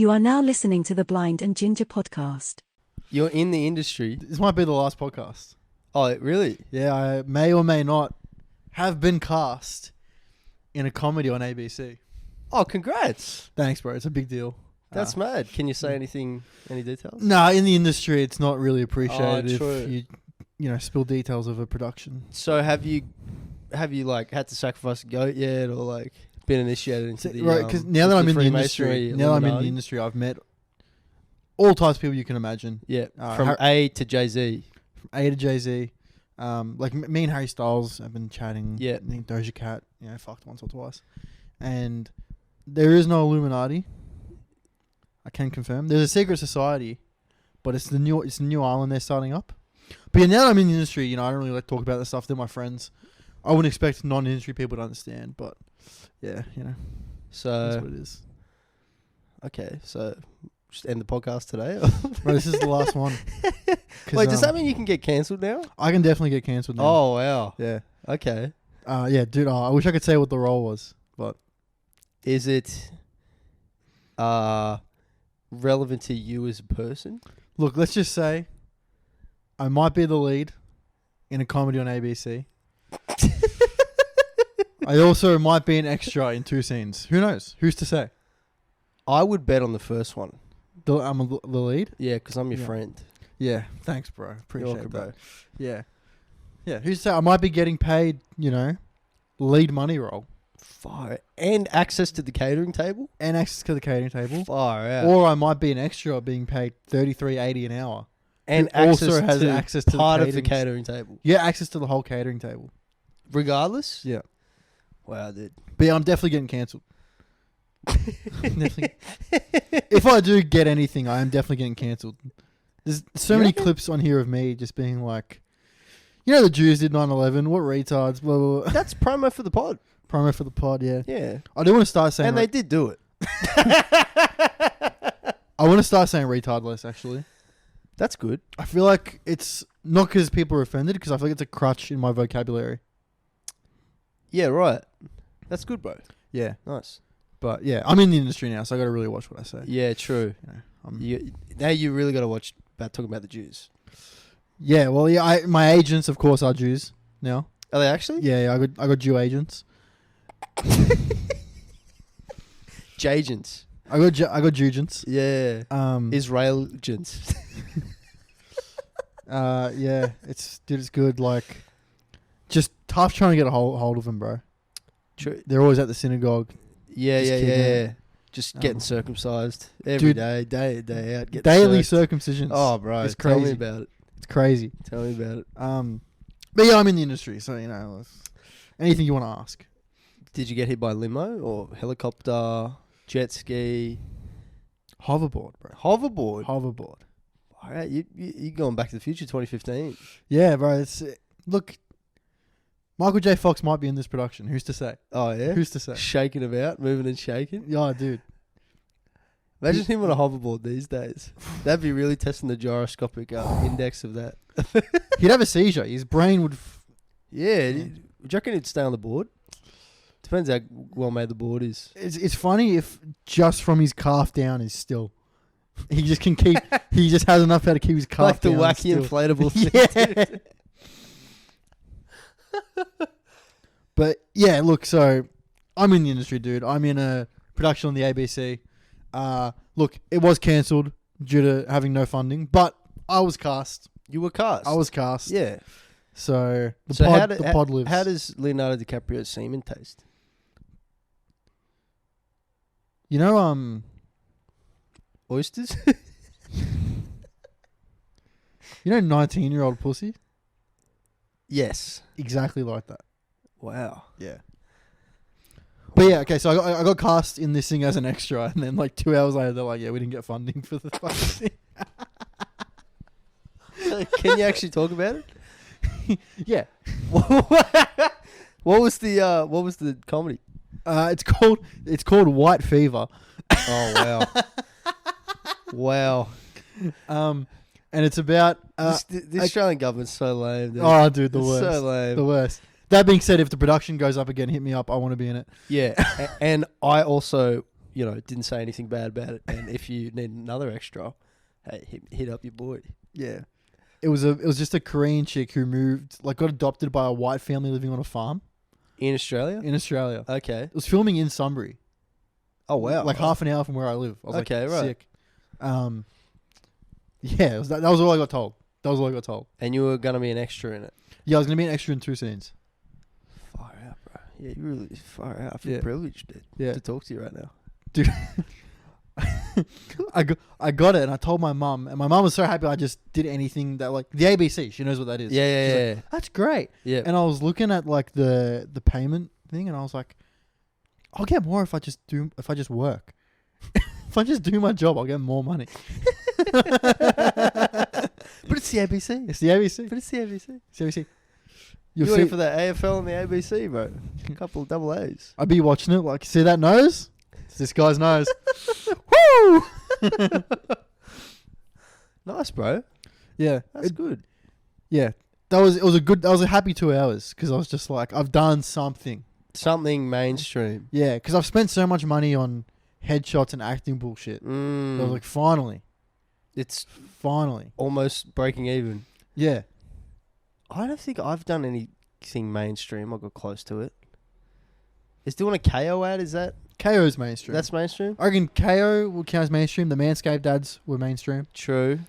You are now listening to the Blind and Ginger podcast. You're in the industry. This might be the last podcast. Oh, really? Yeah, I may or may not have been cast in a comedy on ABC. Oh, congrats. Thanks, bro. It's a big deal. That's mad. Can you say any details? Nah, in the industry, it's not really appreciated true. if you spill details of a production. So have you like had to sacrifice a goat yet, or like been initiated into the right? Because now that I'm in the Freemasonry industry, I've met all types of people you can imagine. Yeah, from A to Jay-Z. From A to Jay-Z. Like me and Harry Styles have been chatting. Yeah. I think Doja Cat, fucked once or twice. And there is no Illuminati. I can confirm. There's a secret society, but it's the new island they're starting up. But yeah, now that I'm in the industry, I don't really like to talk about this stuff. They're my friends. I wouldn't expect non-industry people to understand, but yeah, So that's what it is. Okay, so just end the podcast today. Bro, this is the last one. Wait, does that mean you can get cancelled now? I can definitely get cancelled now. Oh wow. Yeah. Okay. Yeah, dude. I wish I could say what the role was, but Is it relevant to you as a person? look, let's just say I might be the lead in a comedy on ABC. I also might be an extra in 2 scenes. Who knows? Who's to say? I would bet on the first one. I'm the lead? Yeah, because I'm your Yeah. friend. Yeah. Thanks, bro. Appreciate welcome, that. bro. Yeah. Yeah. Who's to say? I might be getting paid, lead money role Fire. And access to the catering table? and access to the catering table. Far out. Or I might be an extra being paid $33.80 an hour. and who also has to access to the part of the catering catering table. Yeah, access to the whole catering table. Regardless? Yeah. Wow, dude. But yeah, I'm definitely getting cancelled. If I do get anything, I am definitely getting cancelled. There's so You many reckon? clips on here of me just being like, the Jews did 9/11. What retards? Blah, blah, blah. That's promo for the pod. Promo for the pod, yeah. Yeah. I do want to start saying. And they did do it. I want to start saying retard less. Actually, That's good. I feel like it's not because people are offended, because I feel like it's a crutch in my vocabulary. Yeah, right. That's good, bro. Yeah, Nice. but yeah, I'm in the industry now, so I got to really watch what I say. Yeah, true. I'm- Now you really got to watch about talking about the Jews. yeah. Well, yeah. My agents, of course, are Jews now. Are they actually? Yeah. I got Jew agents. Jagents. I got Jugents. Yeah. Um. Israel gents. Yeah. It's good. Like, just tough trying to get a hold of them, bro. True. They're always at the synagogue. Yeah, Just yeah, kidding. yeah. Just getting Um, circumcised every dude, day, day in, day out. Getting Daily circed. circumcisions. Oh, bro. It's Tell me crazy. about it. It's crazy. Tell me about it. But yeah, I'm in the industry, so anything you want to ask. Did you get hit by a limo or helicopter, jet ski, Hoverboard, bro. hoverboard? Hoverboard. All right, you going Back to the Future 2015. Yeah, bro. It's look. Michael J. Fox might be in this production. Who's to say? Oh, yeah? Who's to say? Shaking about, moving and shaking. Yeah, dude. Imagine him on a hoverboard these days. That'd be really testing the gyroscopic index of that. He'd have a seizure. His brain would. Yeah. Do you reckon he'd stay on the board? Depends how well made the board is. It's funny if just from his calf down is still. He just can keep. He just has enough how to keep his calf Like the down. wacky still. inflatable thing. Yeah. But yeah, look. So I'm in the industry, dude. I'm in a production on the ABC. Look, it was cancelled due to having no funding, but I was cast. You were cast. I was cast. Yeah. So the So pod lives. How does Leonardo DiCaprio's semen taste? Oysters? 19-year-old pussy? Yes. Exactly like that. Wow. Yeah. But yeah, okay, so I got cast in this thing as an extra, and then like 2 hours later, they're like, yeah, we didn't get funding for the fucking thing. Can you actually talk about it? Yeah. What was the comedy? It's called White Fever. Oh wow. Wow. And it's about The Australian government's so lame, dude. oh, dude, the It's worst. so lame. The worst. That being said, if the production goes up again, hit me up. I want to be in it. Yeah. And I also didn't say anything bad about it. And if you need another extra, hey, hit up your boy. Yeah. It was just a Korean chick who got adopted by a white family living on a farm In Australia? in Australia. Okay. It was filming in Sunbury. Oh, wow. Like half an hour from where I live. I was Okay, right. sick. Yeah, that was all I got told. And you were going to be an extra in it. Yeah, I was going to be an extra in 2 scenes. Far out, bro. Yeah, you really far out. I feel Yeah. privileged, dude, Yeah. to talk to you right now. Dude. I got it and I told my mum, and my mum was so happy I just did anything that, like, the ABC, she knows what that is. Yeah, She's yeah, like, that's great. yeah. And I was looking at like the payment thing and I was like, I'll get more if I just work. If I just do my job, I'll get more money. But it's the ABC. It's the ABC. But it's the ABC. It's the ABC. You're You'll waiting see, for the AFL and the ABC, bro. A couple of double A's. I'd be watching it like, see that nose? It's this guy's nose. Woo! Nice, bro. Yeah. That's good. Yeah. That was a happy 2 hours because I was just like, I've done something. Something mainstream. Yeah, because I've spent so much money on headshots and acting bullshit. I was like, finally. It's Finally. almost breaking even. Yeah. I don't think I've done anything mainstream. I got close to it. Is doing a KO ad, is that? KO's mainstream. That's mainstream? I reckon KO will count as mainstream. The Manscaped ads were mainstream. True.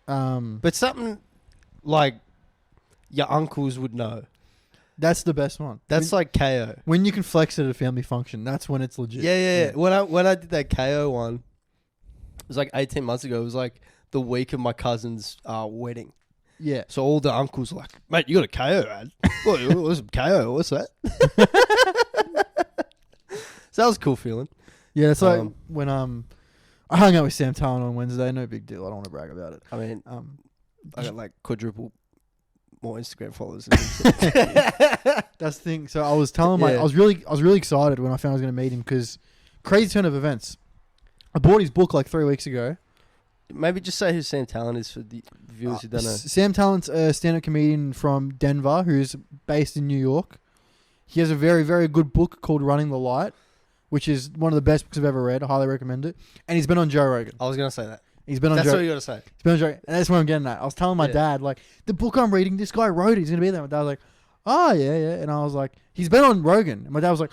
But something like your uncles would know. That's the best one. That's like KO. When you can flex at a family function, that's when it's legit. Yeah. When I did that KO one, it was like 18 months ago. It was like the week of my cousin's wedding. Yeah. So all the uncles were like, mate, you got a KO ad? What's KO? What's that? So that was a cool feeling. Yeah, it's like when I hung out with Sam Talon on Wednesday. No big deal. I don't want to brag about it. I mean, I got like quadruple more Instagram followers. That's the thing. So I was telling I was really excited when I found I was going to meet him because crazy turn of events. I bought his book like 3 weeks ago. Maybe just say who Sam Talon is for the viewers who don't know. Sam Talon's a stand-up comedian from Denver who's based in New York. He has a very, very good book called Running the Light, which is one of the best books I've ever read. I highly recommend it. And he's been on Joe Rogan. I was going to say that. He's been on That's Joe. what you got to say. He's been on Joe. And that's what I'm getting at. I was telling my dad, like, the book I'm reading, this guy wrote it. He's going to be there. My dad was like, oh, yeah. And I was like, he's been on Rogan. And my dad was like,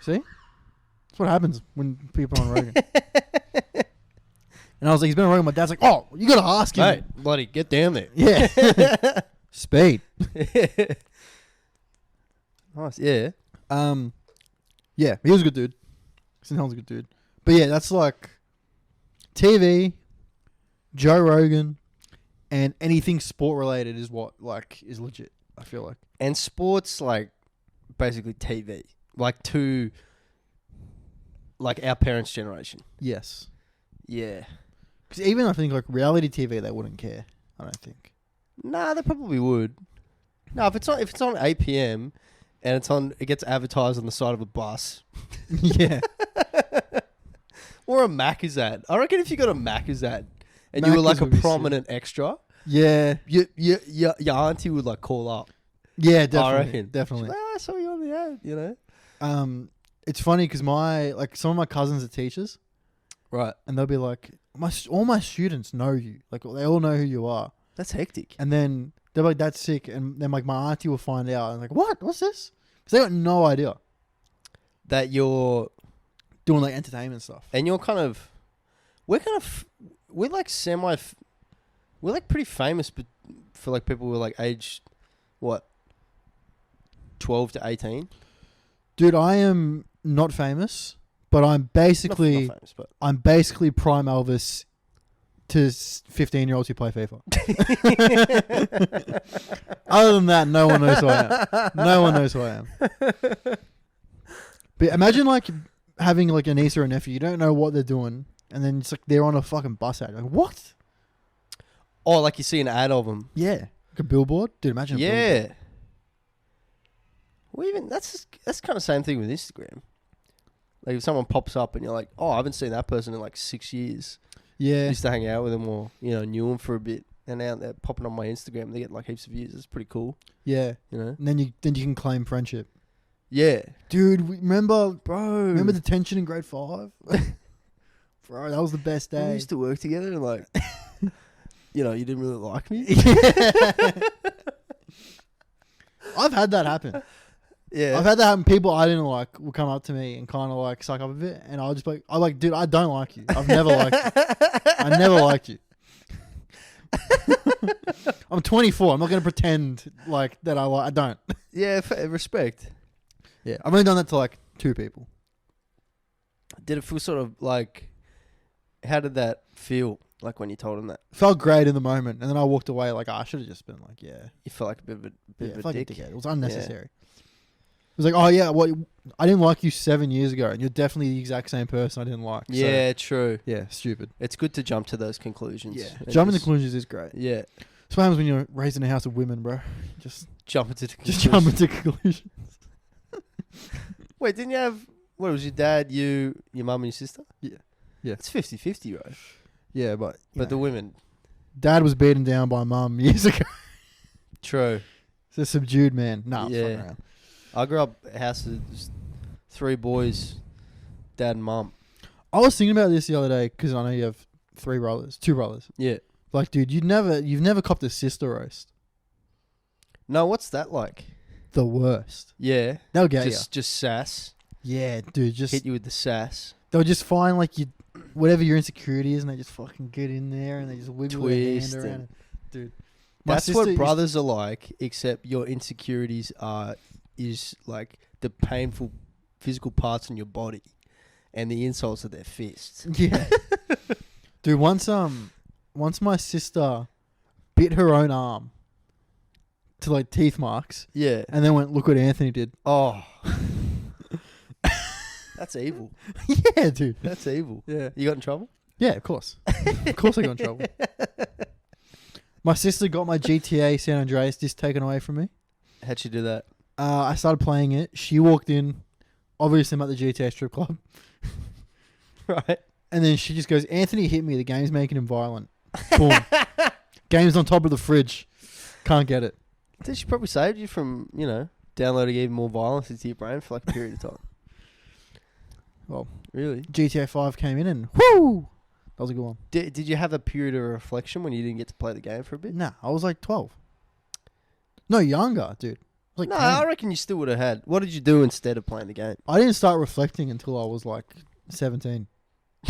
see? That's what happens when people are on Rogan. And I was like, he's been on Rogan. My dad's like, oh, you got to ask him. Hey, bloody, get down there. Yeah. Speed. Nice, yeah. Yeah, he was a good dude. Sam Talon's a good dude. But yeah, that's like TV, Joe Rogan, and anything sport related is what like is legit. I feel like. And sports, like, basically TV. Like, to, like, our parents' generation. Yes. Yeah. Because even I think like reality TV, they wouldn't care. I don't think. Nah, they probably would. No, if it's on 8 p.m. and it gets advertised on the side of a bus. Yeah. Or a Macca's ad. I reckon if you got a Macca's ad and you were Macca's like a would be prominent extra, Yeah. your auntie would like call up. Yeah, definitely. I reckon. Definitely. She's like, I saw you on the ad, you know? It's funny because some of my cousins are teachers, Right. and they'll be like, all my students know you. Like they all know who you are. That's hectic. And then they're like, that's sick. And then like my auntie will find out and like, what? What's this? Because they got no idea. That you're... Doing like entertainment stuff. And you're kind of... We're like we're like pretty famous but for like people who are like aged, what, 12 to 18? Dude, I am not famous, but I'm basically... Not famous, but... I'm basically prime Elvis to 15-year-olds who play FIFA. Other than that, no one knows who I am. No one knows who I am. But imagine like having like a niece or a nephew. You don't know what they're doing, and then it's like they're on a fucking bus ad. Like what? Oh, like you see an ad of them. Yeah, like a billboard. Dude, imagine. A billboard. Yeah. Well, even that's kind of same thing with Instagram. Like if someone pops up and you're like, oh, I haven't seen that person in like 6 years. Yeah. Used to hang out with them or, knew them for a bit. And now they're popping on my Instagram. They get like heaps of views. It's pretty cool. Yeah. You know? And then you can claim friendship. Yeah, Dude, remember bro. detention in grade 5? Bro, that was the best We day. used to work together and like, you know, you didn't really like me. I've had that happen. Yeah. I've had that happen. People I didn't like will come up to me and kind of like suck up a bit, and I'll just be like, I'm like, dude, I don't like you. I've never liked you. I never liked you. I'm 24. I'm not gonna pretend like that. I don't. Yeah, respect. Yeah, I've only done that to like 2 people. Did it feel sort of like? How did that feel? Like when you told him that, Felt great in the moment, and then I walked away like, I should have just been like, yeah, you felt like a bit of yeah, a fuck dick. it, dickhead. It was unnecessary. It was like, oh yeah, what? I didn't like you 7 years ago, and you're definitely the exact same person I didn't like. So, Yeah, true. yeah, stupid. It's good to jump to those conclusions. Yeah, and jumping to just- conclusions is great. Yeah, It's what happens when you're raised in a house of women, bro. Just jump into the just conclusions. jump into conclusions. Wait, didn't you have? What was your dad? You, your mum, and your sister? Yeah. Yeah. It's 50-50, bro. Yeah, but But the women, dad was beaten down by mum years ago. true. It's a subdued man. Nah, Yeah. fucking around. I grew up a house of just 3 boys, dad and mum. I was thinking about this the other day because I know you have 2 brothers. Yeah. Like, dude, you've never copped a sister roast. No, what's that like? The worst. Yeah. They'll get Just sass. you. Yeah, dude, just Hit you with the sass. they'll just find like you, whatever your insecurity is, and they just fucking get in there and they just wiggle their Twist hand around. and- Dude, my That's sister what used- brothers are like, except your insecurities is like the painful physical parts in your body and the insults of their fists. Yeah. Dude, once my sister bit her own arm to like teeth marks Yeah. and then went, look what Anthony did. Oh. That's evil. Yeah, dude. That's evil. Yeah. You got in trouble? Yeah, of course. Of course I got in trouble. My sister got my GTA San Andreas disc taken away from me. How'd she do that? I started playing it. She walked in. Obviously, I'm at the GTA strip club. Right. And then she just goes, Anthony hit me. The game's making him violent. Boom. Game's on top of the fridge. Can't get it. Then she probably saved you from, you know, downloading even more violence into your brain for like a period of time. Well, Really? GTA 5 came in and whoo! That was a good one. Did you have a period of reflection when you didn't get to play the game for a bit? Nah, I was like 12. No, younger, dude. I was like No, 10. I reckon you still would have had. What did you do instead of playing the game? I didn't start reflecting until I was like 17.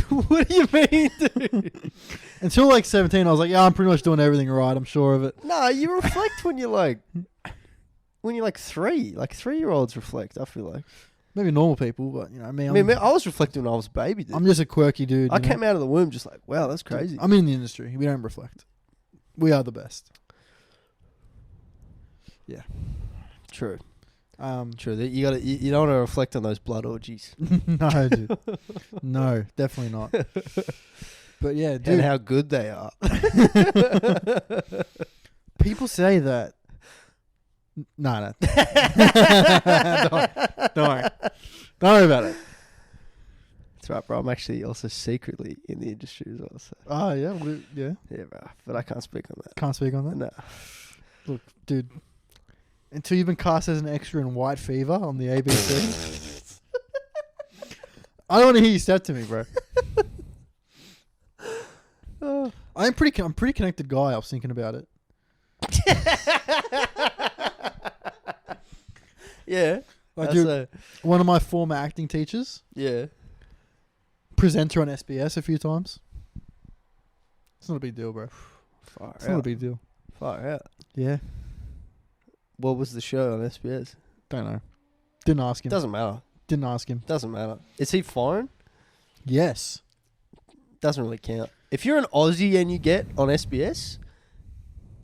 What do you mean, dude? Until like 17, I was like, yeah, I'm pretty much doing everything right. I'm sure of it. No, you reflect when you're like 3. Like 3-year-olds reflect, I feel like. Maybe normal people, but you know, I mean, I was reflecting when I was a baby, dude. I'm just a quirky dude. I you know? came out of the womb just like, wow, that's crazy. I'm in the industry. We don't reflect. We are the best. True. Um, True. You got you don't want to reflect on those blood orgies. no, dude. No, definitely not. But yeah, And dude. how good they are. People say that. No. Don't worry. Don't worry about it. That's right, bro. I'm actually also secretly in the industry as well. So. Oh, yeah. Yeah. Yeah, bro. But I can't speak on that. Can't speak on that. No. Look, dude. Until you've been cast as an extra in White Fever on the ABC. I don't want to hear you step to me, bro. I'm a pretty connected guy. I was thinking about it. Yeah. Like, That's dude, one of my former acting teachers, yeah. presenter on SBS a few times. It's not a big deal, bro. Far It's not a out. big deal. Far out. Yeah. What was the show on SBS? Don't know. Didn't ask him. Doesn't matter. Didn't ask him. Doesn't matter. Is he foreign? Yes. Doesn't really count. If you're an Aussie and you get on SBS,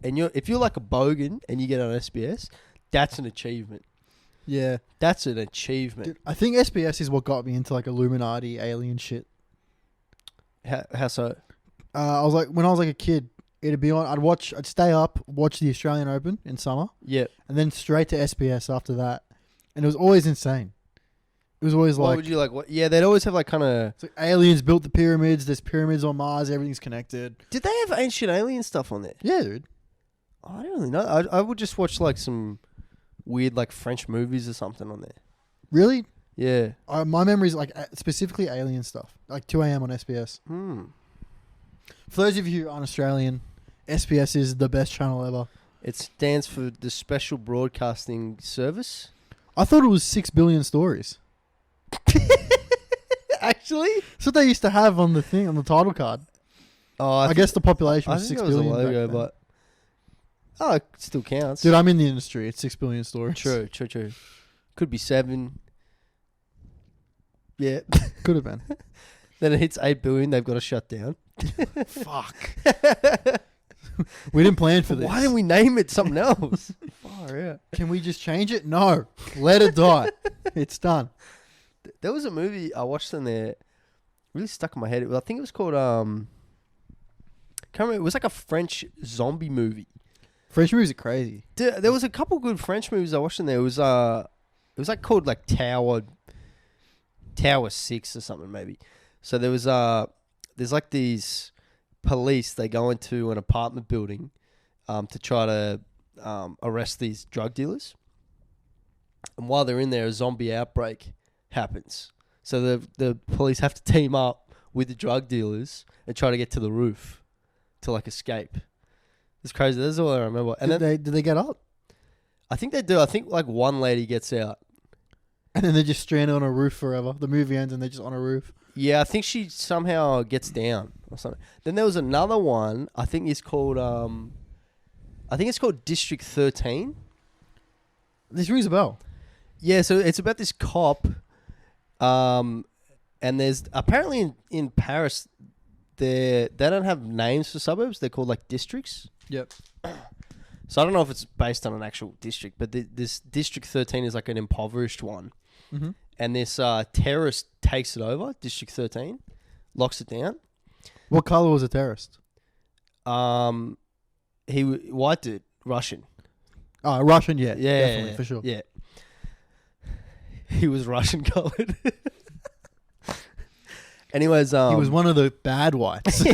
and if you're like a bogan and you get on SBS, that's an achievement. Yeah. That's an achievement. Dude, I think SBS is what got me into like Illuminati alien shit. How so? I was like, when I was like a kid, it'd be on. I'd stay up, watch the Australian Open in summer, Yeah. and then straight to SBS after that, and it was always insane. It was always What like, would you like? What? Yeah, they'd always have like kind of. it's like aliens built the pyramids. There's pyramids on Mars. Everything's connected. Did they have ancient alien stuff on there? Yeah, dude. Oh, I don't really know. I would just watch like some weird like French movies or something on there. Really? Yeah. My memory is like specifically alien stuff, like 2 a.m. on SBS. For those of you who aren't Australian, SBS is the best channel ever. It stands for the Special Broadcasting Service. I thought it was 6 billion stories. Actually? That's what they used to have on the thing, on the title card. Oh, I guess the population I was think 6 it was a billion. back logo, then. but it still counts. Dude, I'm in the industry. It's 6 billion stories. True. Could be 7. Yeah. Could have been. Then it hits 8 billion. They've got to shut down. Fuck. We didn't plan for this. Why didn't we name it something else? Far out. Can we just change it? No. Let it die. It's done. There was a movie I watched in there. Really stuck in my head. I think it was called can't remember. It was like a French zombie movie. French movies are crazy. There was a couple good French movies I watched in there. It was like called like Tower 6 or something maybe. So there was there's like these police. They go into an apartment building to try to arrest these drug dealers. And while they're in there, a zombie outbreak happens. So the police have to team up with the drug dealers and try to get to the roof to like escape. It's crazy. That's all I remember. And Did they get up? I think they do. I think like one lady gets out. And then they're just stranded on a roof forever. The movie ends and they're just on a roof. Yeah, I think she somehow gets down or something. Then there was another one. I think it's called District 13. This rings a bell. Yeah, so it's about this cop. And there's apparently in Paris, they don't have names for suburbs. They're called like districts. Yep. So I don't know if it's based on an actual district, but this District 13 is like an impoverished one. Mm-hmm. And this terrorist takes it over, District 13, locks it down. What color was a terrorist? White dude, Russian. Oh, Russian, yeah. Yeah, Definitely, for sure. Yeah. He was Russian colored. Anyways, He was one of the bad whites. yeah.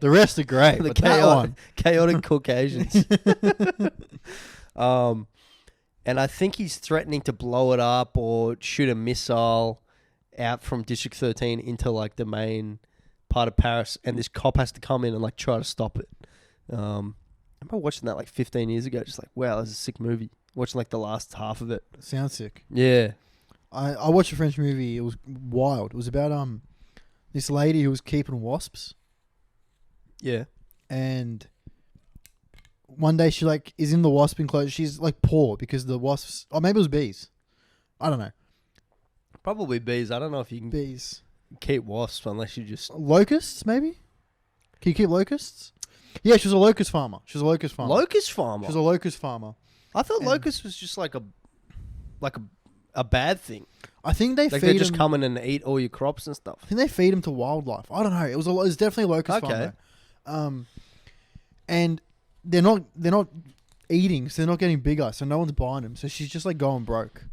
The rest are great, The but that one. chaotic Caucasians. And I think he's threatening to blow it up or shoot a missile out from District 13 into like the main part of Paris, and this cop has to come in and like try to stop it. I remember watching that like 15 years ago, just like, wow, this is a sick movie. Watching like the last half of it. Sounds sick. Yeah. I watched a French movie. It was wild. It was about this lady who was keeping wasps, Yeah. and one day she like is in the wasp enclosure. She's like poor because the wasps, or maybe it was bees. I don't know. Probably bees. I don't know if you can Bees. keep wasps unless you just... Locusts, maybe? Can you keep locusts? Yeah, she was a locust farmer. She was a locust farmer. Locust farmer? She was a locust farmer. I thought And- locust was just like a bad thing. I think they Like they feed just them. come in and eat all your crops and stuff. I think they feed them to wildlife. I don't know. It was definitely a locust Okay. farm. And they're not eating, so they're not getting bigger. So no one's buying them. So she's just like going broke.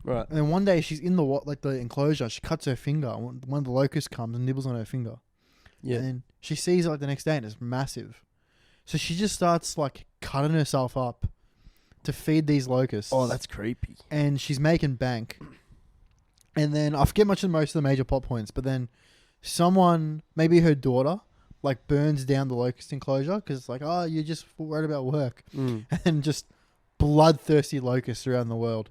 Right. And then one day she's in the enclosure. She cuts her finger. And one of the locusts comes and nibbles on her finger. Yeah. And then she sees it like the next day and it's massive. So she just starts like cutting herself up to feed these locusts. Oh, that's creepy. And she's making bank. And then I forget most of the major plot points, but then someone, maybe her daughter, like burns down the locust enclosure because it's like, oh, you're just worried about work. And just bloodthirsty locusts around the world.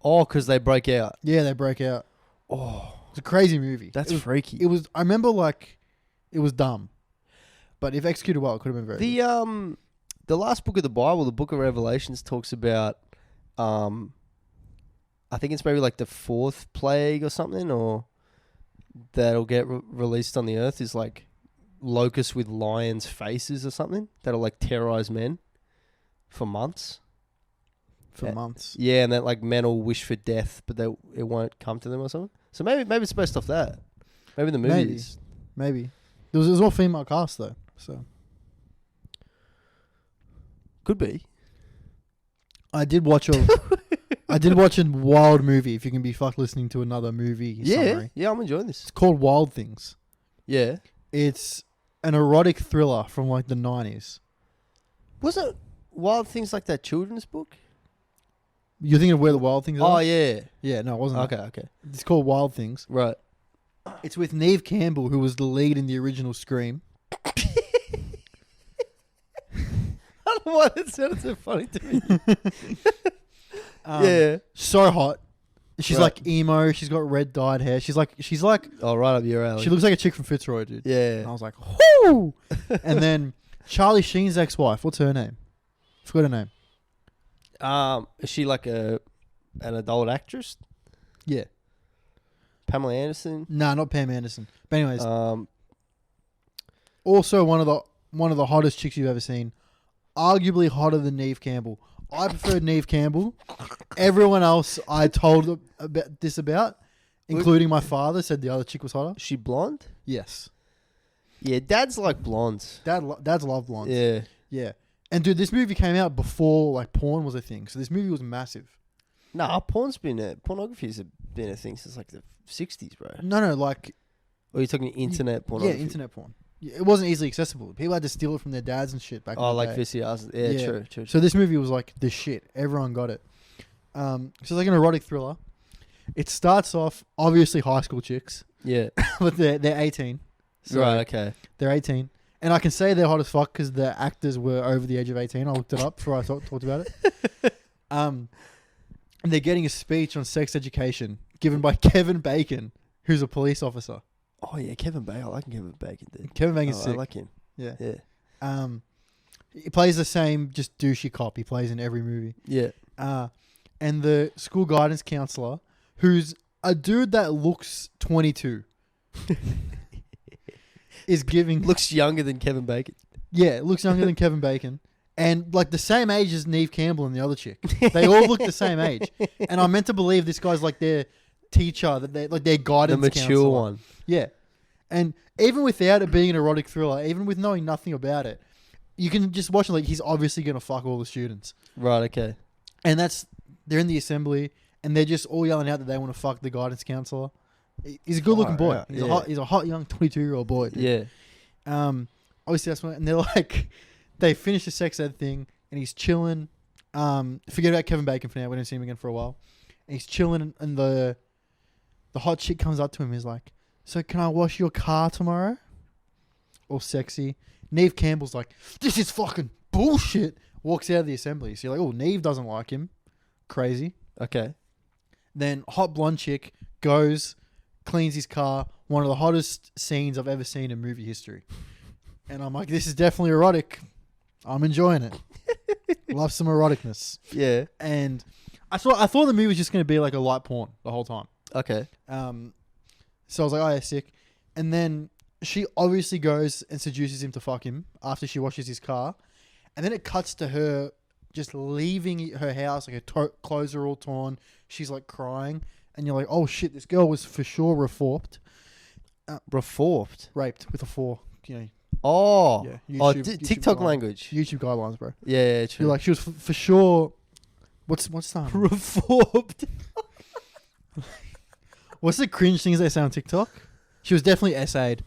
Oh, because they break out. Yeah, they break out. Oh, It's a crazy movie. that's It was- freaky. I remember like, it was dumb. But if executed well, it could have been very good. The last book of the Bible, the Book of Revelations, talks about, I think it's maybe like the 4th plague or something, or that'll get released on the earth is like locusts with lions' faces or something that'll like terrorize men for months. For months. Yeah, and that like men will wish for death, but it won't come to them or something. So maybe it's based off that. Maybe the movie Maybe. is. Maybe. There was all female cast though. So Could be. I did watch a wild movie. If you can be fucked listening to another movie summary. Yeah, I'm enjoying this. It's called Wild Things. Yeah. It's an erotic thriller from like the 90s. Wasn't Wild Things like that children's book? You're thinking of Where the Wild Things Oh Are? yeah. Yeah, no, it wasn't. Okay. that. Okay. It's called Wild Things. Right. It's with Neve Campbell, who was the lead in the original Scream. I don't know why that sounded so funny to me. Yeah. So hot. She's Right. like emo. She's got red dyed hair. She's like Oh, right up your alley. she looks like a chick from Fitzroy, dude. And I Yeah. was like, whoo! And then Charlie Sheen's ex-wife. What's her name? Forgot her name. Is she like an adult actress? Yeah. Pamela Anderson. Nah, not Pam Anderson. But anyways, Um. also one of the hottest chicks you've ever seen. Arguably hotter than Neve Campbell. I preferred Neve Campbell. Everyone else I told about, including my father, said the other chick was hotter. Is she blonde? Yes. Yeah. Dad's like blondes. Dad's love blondes. Yeah. Yeah. And dude, this movie came out before like porn was a thing. So this movie was massive. Nah, pornography's been a thing since like the 60s, bro. No, like Or are you talking internet pornography? yeah, internet porn. Yeah, it wasn't easily accessible. People had to steal it from their dads and shit back in Oh, the like day. VCRs. Yeah, Yeah. true. So this movie was like the shit. Everyone got it. So it's like an erotic thriller. It starts off obviously high school chicks, Yeah. but they're 18. So Right. Okay. they're 18. And I can say they're hot as fuck because the actors were over the age of 18. I looked it up before I talked about it. And they're getting a speech on sex education given by Kevin Bacon, who's a police officer. Oh yeah, Kevin Bacon. I like Kevin Bacon, dude. Kevin Bacon's I sick. like him. Yeah. Yeah. He plays the same just douchey cop he plays in every movie. Yeah. And the school guidance counselor, who's a dude that looks 22, is giving... Looks younger than Kevin Bacon. Yeah, looks younger than Kevin Bacon. And like the same age as Neve Campbell and the other chick. They all look the same age. And I'm meant to believe this guy's like their teacher, that they like their The guidance mature counselor. one. Yeah. And even without it being an erotic thriller, even with knowing nothing about it, you can just watch it like he's obviously going to fuck all the students. Right. Okay. And they're in the assembly and they're just all yelling out that they want to fuck the guidance counselor. He's a good looking boy. Right, He's yeah. a hot young 22-year-old boy. Dude. Yeah. Obviously that's one, and they're like, they finish the sex ed thing and he's chilling. Forget about Kevin Bacon for now. We didn't see him again for a while. And he's chilling and the hot chick comes up to him. He's like, "So can I wash your car tomorrow?" All sexy. Neve Campbell's like, "This is fucking bullshit." Walks out of the assembly. So you're like, "Oh, Neve doesn't like him." Crazy. Okay. Then hot blonde chick goes, cleans his car. One of the hottest scenes I've ever seen in movie history. And I'm like, this is definitely erotic. I'm enjoying it. Love some eroticness. Yeah. And I thought the movie was just going to be like a light porn the whole time. Okay. So I was like, oh yeah, sick. And then she obviously goes and seduces him to fuck him after she washes his car. And then it cuts to her just leaving her house, like her clothes are all torn. She's like crying. And you're like, oh shit, this girl was for sure reformed. Raped with a 4. You know, Oh. Yeah, Oh. YouTube TikTok guidelines. language. YouTube guidelines, bro. Yeah. True. You're like, she was for sure. What's that? reformed. What's the cringe things they say on TikTok? She was definitely SA'd.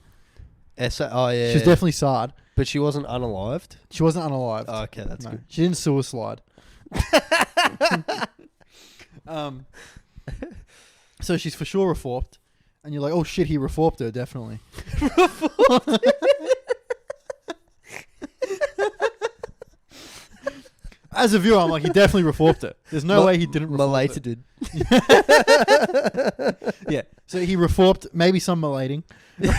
Oh yeah. She was definitely SA'd. But she wasn't unalived. She wasn't unalived. Oh, okay, that's No, good. she didn't suicide. So she's for sure reformed. And you're like, oh shit, he reformed her, definitely. As a viewer, I'm like, he definitely reformed her. There's no way he didn't reform her. Malated did. Yeah. So he reformed, maybe some malating. And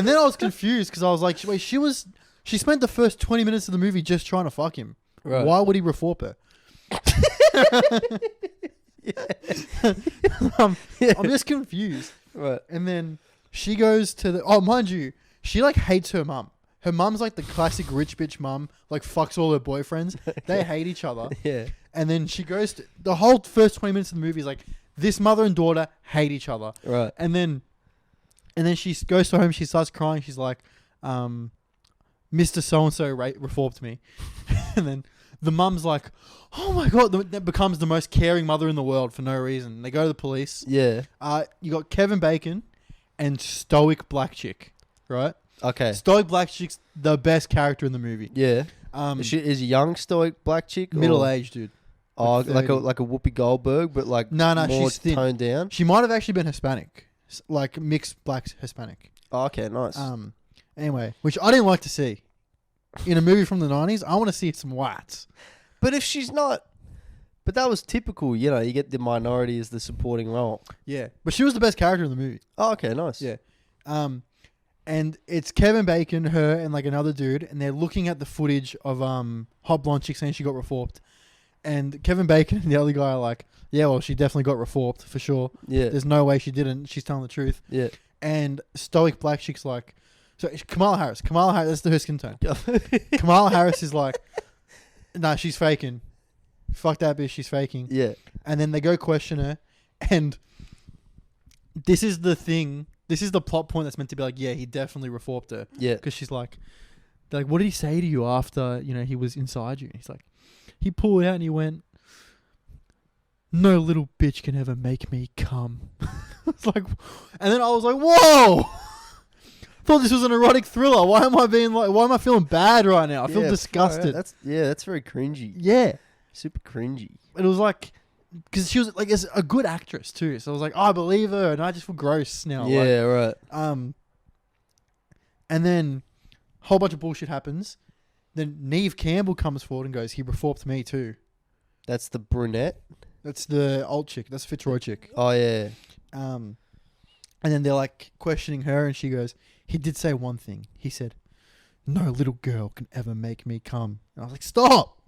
then I was confused because I was like, wait, she spent the first 20 minutes of the movie just trying to fuck him. Right. Why would he reform her? I'm just confused. Right. And then she goes to the... Oh, mind you, she like hates her mum. Her mum's like the classic rich bitch mum, like fucks all her boyfriends. They hate each other. Yeah. And then she goes to... The whole first 20 minutes of the movie is like, this mother and daughter hate each other. Right. And then she goes to home, she starts crying. She's like, Mr. So-and-so reformed me. And then the mum's like, oh my God, that becomes the most caring mother in the world for no reason. They go to the police. Yeah. You got Kevin Bacon and stoic black chick, right? Okay. Stoic black chick's the best character in the movie. Yeah. Is a young stoic black chick? Middle aged, dude. Oh, like 30. like a Whoopi Goldberg, but like No, more she's thin. toned down. She might have actually been Hispanic, like mixed black Hispanic. Oh, okay, nice. Anyway, which I didn't like to see in a movie from the 90s. I want to see some whites. But if she's not, but that was typical. You know, you get the minority as the supporting role. Yeah, but she was the best character in the movie. Oh, okay, nice. Yeah. And it's Kevin Bacon, her, and like another dude, and they're looking at the footage of Hot Blonde Chick saying she got reformed. And Kevin Bacon and the other guy are like, yeah, well, she definitely got reformed for sure. Yeah. There's no way she didn't. She's telling the truth. Yeah. And stoic black chick's like, so Kamala Harris, that's her skin tone. Kamala Harris is like, nah, she's faking. Fuck that bitch, she's faking. Yeah. And then they go question her, and this is the thing. This is the plot point that's meant to be like, yeah, he definitely reformed her. Yeah. Because she's like, they're like, what did he say to you after, he was inside you? And he's like, he pulled out and he went, no little bitch can ever make me come. It's like, and then I was like, whoa! Thought this was an erotic thriller. Why am I feeling bad right now? I feel disgusted. That's very cringy. Yeah. Super cringy. It was like, because she was like a good actress too. So I was like, oh, I believe her, and I just feel gross now. Yeah, right. And then a whole bunch of bullshit happens. Then Neve Campbell comes forward and goes, he reformed me too. That's the brunette. That's the old chick. That's the Fitzroy chick. Oh yeah. And then they're like questioning her, and she goes, he did say one thing. He said, no little girl can ever make me come. And I was like, stop.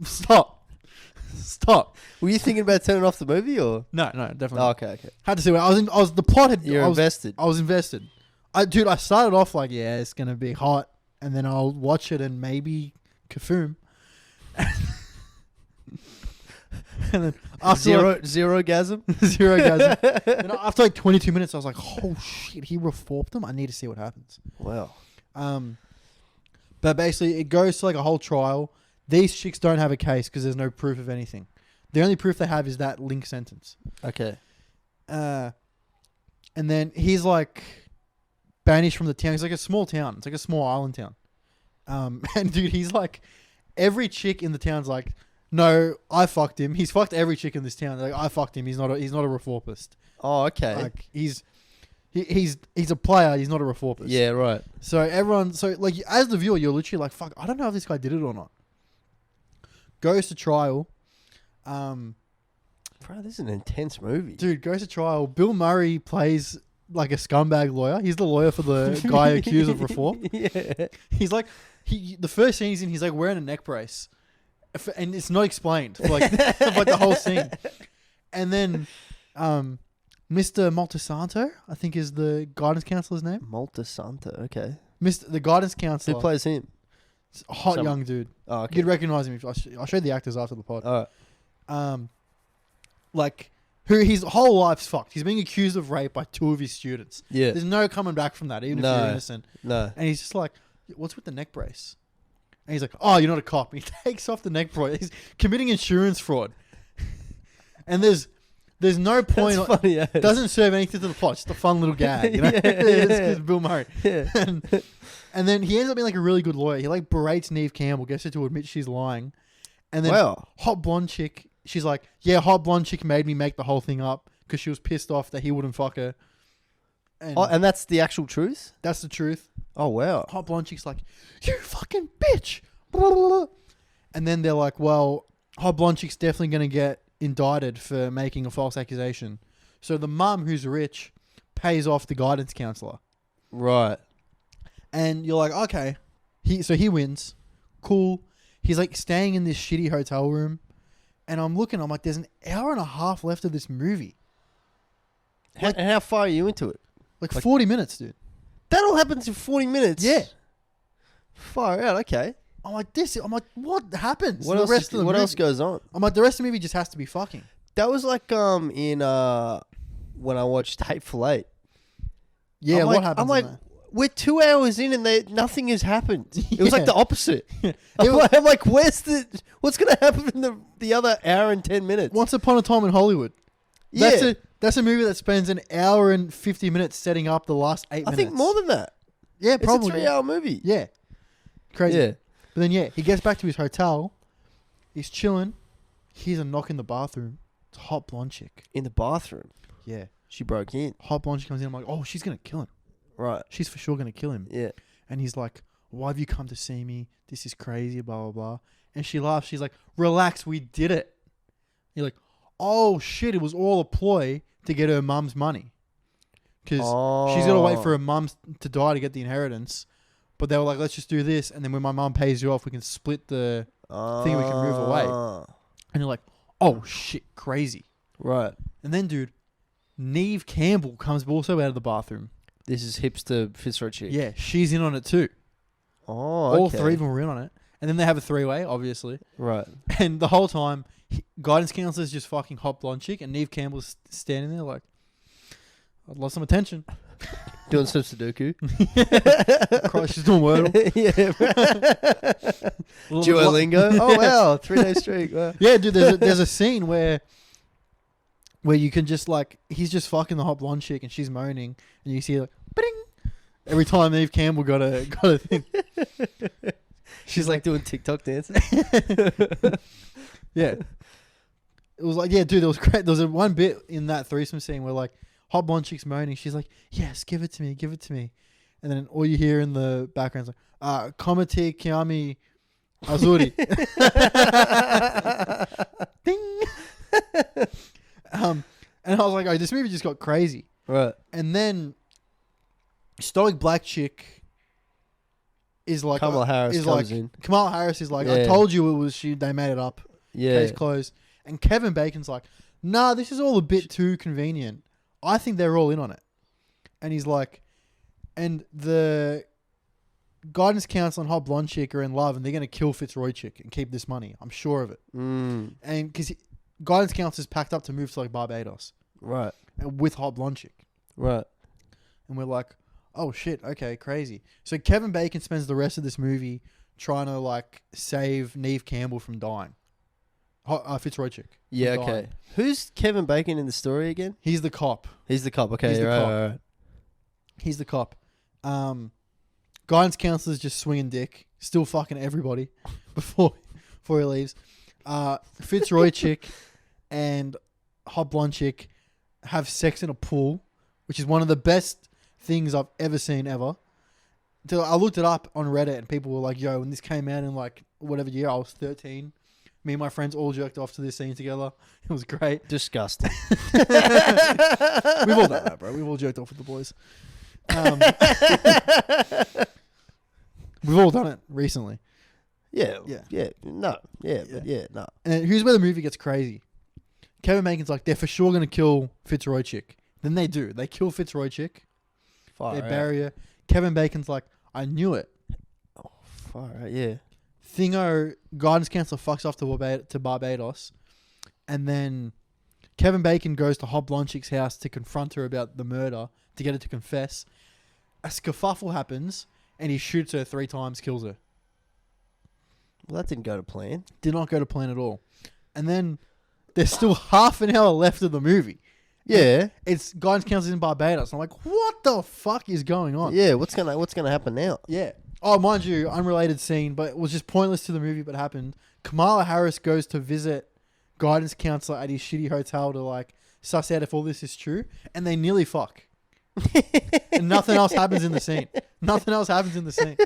Were you thinking about turning off the movie or? No, definitely. Oh, not. okay. Had to see what the plot had. You're invested. I was invested. I started off like, yeah, it's going to be hot. And then I'll watch it and maybe kafoom. And then after zero gasm. zero gasm. And after like 22 minutes, I was like, oh shit, he reformed them. I need to see what happens. Wow. But basically, it goes to like a whole trial. These chicks don't have a case because there's no proof of anything. The only proof they have is that link sentence. Okay. And then he's like banished from the town. It's like a small town. It's like a small island town. And dude, he's like, every chick in the town's like, no, I fucked him. He's fucked every chick in this town. They're like, I fucked him. He's not a reformist. Oh, okay. Like he's a player. He's not a reformist. Yeah, right. So like as the viewer, you're literally like, fuck, I don't know if this guy did it or not. Goes to trial. Bro, this is an intense movie. Dude, goes to trial. Bill Murray plays like a scumbag lawyer. He's the lawyer for the guy accused of reform. Yeah. He's like, the first scene he's in, he's like wearing a neck brace. And it's not explained for like, for like the whole scene. And then Mr. Maltesanto, I think is the guidance counselor's name. Maltesanto, okay. The guidance counselor. Who plays him? Hot young dude. Oh, okay. You'd recognize him. I'll show you the actors after the pod. All right. Like, who his whole life's fucked. He's being accused of rape by two of his students. Yeah. There's no coming back from that, even if you're innocent. No. And he's just like, what's with the neck brace? And he's like, oh, you're not a cop. He takes off the neck brace. He's committing insurance fraud. And there's no point. That's funny, yeah. Doesn't serve anything to the plot. Just a fun little gag, you know? It's Bill Murray. Yeah. And then he ends up being like a really good lawyer. He like berates Neve Campbell, gets her to admit she's lying. And then hot blonde chick, she's like, yeah, hot blonde chick made me make the whole thing up because she was pissed off that he wouldn't fuck her. And that's the actual truth? That's the truth. Oh, wow. Hot blonde chick's like, you fucking bitch. Blah, blah, blah. And then they're like, well, hot blonde chick's definitely going to get indicted for making a false accusation. So the mum, who's rich, pays off the guidance counselor. Right. And you're like, okay. He wins. Cool. He's like staying in this shitty hotel room. And I'm like, there's an hour and a half left of this movie. And how far are you into it? Like 40 minutes, dude. That all happens in 40 minutes? Yeah. Far out, okay. I'm like, what happens? What else goes on? I'm like, the rest of the movie just has to be fucking. That was like in when I watched Hateful Eight. Yeah, what happens? I'm like, we're 2 hours in and nothing has happened. It was like the opposite. I'm like, what's going to happen in the other hour and 10 minutes? Once Upon a Time in Hollywood. Yeah. That's a movie that spends an hour and 50 minutes setting up the last 8 minutes. I think more than that. Yeah, probably. It's a 3 hour movie. Yeah. Crazy. Yeah. But then, yeah, he gets back to his hotel. He's chilling. Hears a knock in the bathroom. It's a hot blonde chick. In the bathroom. Yeah. She broke in. Hot blonde chick comes in. I'm like, oh, she's going to kill him. Right. She's for sure going to kill him. Yeah. And he's like, why have you come to see me? This is crazy, blah, blah, blah. And she laughs. She's like, relax, we did it. You're like, oh, shit, it was all a ploy to get her mum's money. Because she's got to wait for her mum to die to get the inheritance. But they were like, let's just do this. And then when my mum pays you off, we can split the thing, we can move away. And you're like, oh, shit, crazy. Right. And then, dude, Neve Campbell comes also out of the bathroom. This is hipster Fitzroy chick. Yeah, she's in on it too. Oh, All okay. three of them were in on it. And then they have a three-way, obviously. Right. And the whole time, guidance counselor's just fucking hot blonde chick, and Neve Campbell's standing there like, I'd love some attention. Doing some Sudoku. Christ, she's doing Wordle. Yeah. Duolingo. Oh, wow. 3-day streak. Wow. Yeah, dude, there's a scene where you can just like, he's just fucking the hot blonde chick, and she's moaning, and you see like, bing! Every time Neve Campbell got a thing. She's like doing TikTok dances. Yeah. It was like, yeah, dude, it was great. There was one bit in that threesome scene where like hot blonde chick's moaning. She's like, yes, give it to me, give it to me. And then all you hear in the background is like, Komite Kiami Azuri. Ding. And I was like, oh, this movie just got crazy. Right. And then stoic black chick is like Kamala Harris comes in. Kamala Harris is like, Yeah. I told you it was she. They made it up. Yeah. Case closed. And Kevin Bacon's like, nah, this is all a bit too convenient. I think they're all in on it. And he's like, and the guidance council and hot blonde chick are in love, and they're gonna kill Fitzroy chick and keep this money. I'm sure of it. Mm. And because guidance council is packed up to move to like Barbados, Right. and with hot blonde chick. Right. And we're like, oh shit, okay, crazy. So Kevin Bacon spends the rest of this movie trying to like save Neve Campbell from dying. Fitzroy chick. Yeah, from okay. dying. Who's Kevin Bacon in the story again? He's the cop. He's the cop. Okay, He's the right, cop. right. He's the cop. Guidance counselor's just swinging dick, still fucking everybody before he leaves. Fitzroy chick and hot blonde chick have sex in a pool, which is one of the best things I've ever seen ever. So I looked it up on Reddit, and people were like, "Yo, when this came out in like whatever year, I was 13. Me and my friends all jerked off to this scene together. It was great. Disgusting. We've all done that, bro. We've all jerked off with the boys. We've all done it recently. Yeah. Yeah. Yeah. No. Yeah. Yeah. But yeah. No. And here's where the movie gets crazy. Kevin Bacon's like, they're for sure going to kill Fitzroy chick. Then they do. They kill Fitzroy chick. Far They out. bury her. Kevin Bacon's like, I knew it. Far out. Yeah. Thingo, guidance counselor fucks off to Barbados. And then Kevin Bacon goes to hot blonde chick's house to confront her about the murder, to get her to confess. A skerfuffle happens, and he shoots her 3 times, kills her. Well, that didn't go to plan. Did not go to plan at all. And then there's still half an hour left of the movie. Yeah. It's guidance counselors in Barbados. I'm like, what the fuck is going on? Yeah. What's gonna happen now? Yeah. Oh, mind you, unrelated scene, but it was just pointless to the movie, but happened. Kamala Harris goes to visit guidance counselor at his shitty hotel to like suss out if all this is true, and they nearly fuck. And nothing else happens in the scene. Nothing else happens in the scene.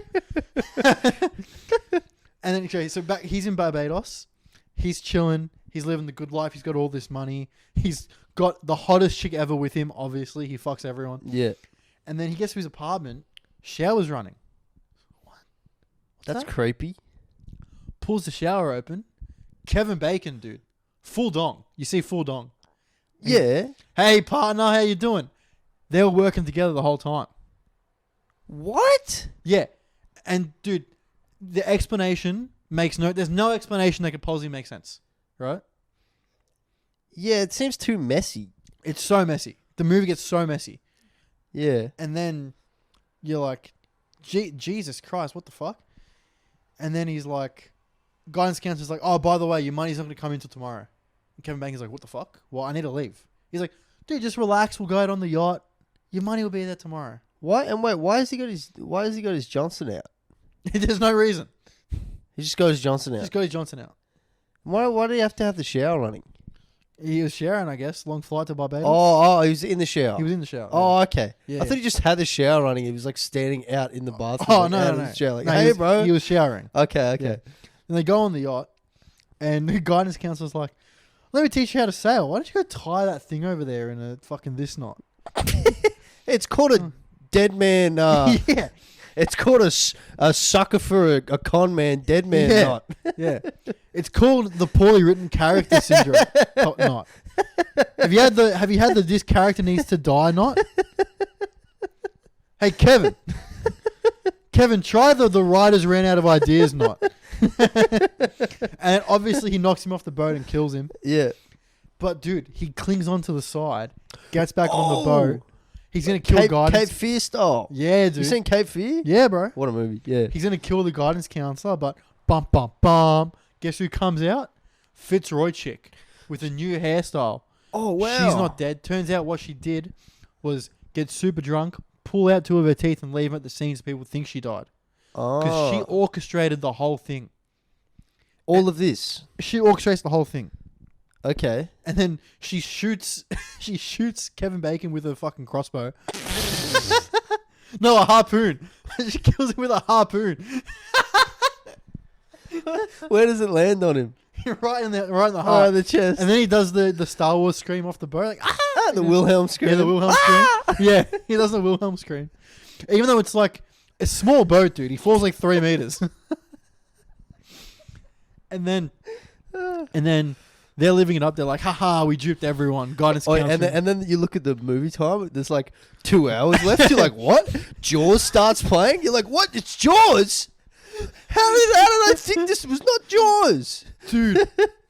And then okay, so back he's in Barbados. He's chilling. He's living the good life. He's got all this money. He's got the hottest chick ever with him. Obviously, he fucks everyone. Yeah. And then he gets to his apartment. Shower's running. That's that? creepy. Pulls the shower open. Kevin Bacon, dude. Full dong. You see full dong. Yeah. Hey, partner, how you doing? They were working together the whole time. What? Yeah. And, dude, the explanation makes no... There's no explanation that could possibly make sense. Right? Yeah. It seems too messy. It's so messy. The movie gets so messy. Yeah. And then you're like, Jesus Christ, what the fuck? And then he's like... Guidance counselor's like, oh, by the way, your money's not going to come in until tomorrow. And Kevin Bacon's like, what the fuck? Well, I need to leave. He's like, dude, just relax. We'll go out on the yacht. Your money will be there tomorrow. Why? And wait, why has he got his Johnson out? There's no reason. He just goes Johnson out. Just goes Johnson out. Why do you have to have the shower running? He was showering, I guess. Long flight to Barbados. He was in the shower. He was in the shower. Oh, okay. Yeah. I thought he just had the shower running. He was like standing out in the bathroom. Oh, like, no, out no, of no. the shower, like, No, hey, bro. He was showering. Okay. Yeah. And they go on the yacht, and the guidance counselor's like, let me teach you how to sail. Why don't you go tie that thing over there in a fucking this knot? It's called a dead man. Yeah. It's called a sucker for a con man, dead man Yeah. knot. Yeah. It's called the poorly written character syndrome knot. Have you had the this character needs to die knot? Hey, Kevin. Kevin, try the writers ran out of ideas knot. And obviously he knocks him off the boat and kills him. Yeah. But dude, he clings onto the side, gets back on the Oh. boat. He's gonna kill Cape guidance. Fear style. Yeah, dude. You seen Cape Fear? Yeah, bro. What a movie. Yeah. He's gonna kill the guidance counselor, but bum bum bum. Guess who comes out? Fitzroy chick with a new hairstyle. Oh, wow. She's not dead. Turns out what she did was get super drunk, pull out two of her teeth, and leave them at the scene so people think she died. Because she orchestrated the whole thing. All of this. She orchestrates the whole thing. Okay. And then she shoots Kevin Bacon with a fucking crossbow. No, a harpoon. She kills him with a harpoon. Where does it land on him? right in the heart. Oh, the chest. And then he does the Star Wars scream off the boat. Like, ah! The Wilhelm scream. Yeah, the Wilhelm scream. Yeah, he does the Wilhelm scream. Even though it's like a small boat, dude. He falls like 3 meters. And then they're living it up. They're like, haha, we duped everyone. Guidance counselor. and then you look at the movie time. There's like 2 hours left. You're like, what? Jaws starts playing. You're like, what? It's Jaws. How did I think this was not Jaws?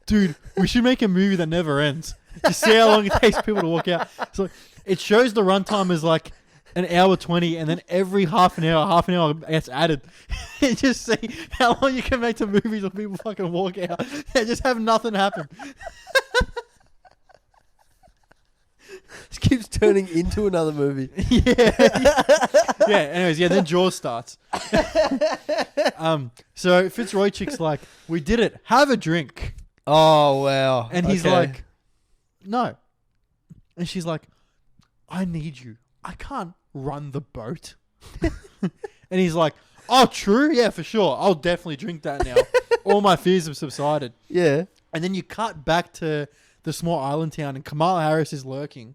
Dude, we should make a movie that never ends. Just see how long it takes people to walk out. So it shows the runtime is like an hour 20, and then every half an hour gets added. And just see how long you can make the movies where people fucking walk out and just have nothing happen. This keeps turning into another movie. Yeah. Anyways, then Jaws starts. So Fitzroy chick's like, we did it. Have a drink. Oh, wow. And he's Okay. like, no. And she's like, I need you. I can't run the boat. And he's like, oh, true? Yeah, for sure. I'll definitely drink that now. All my fears have subsided. Yeah. And then you cut back to the small island town, and Kamala Harris is lurking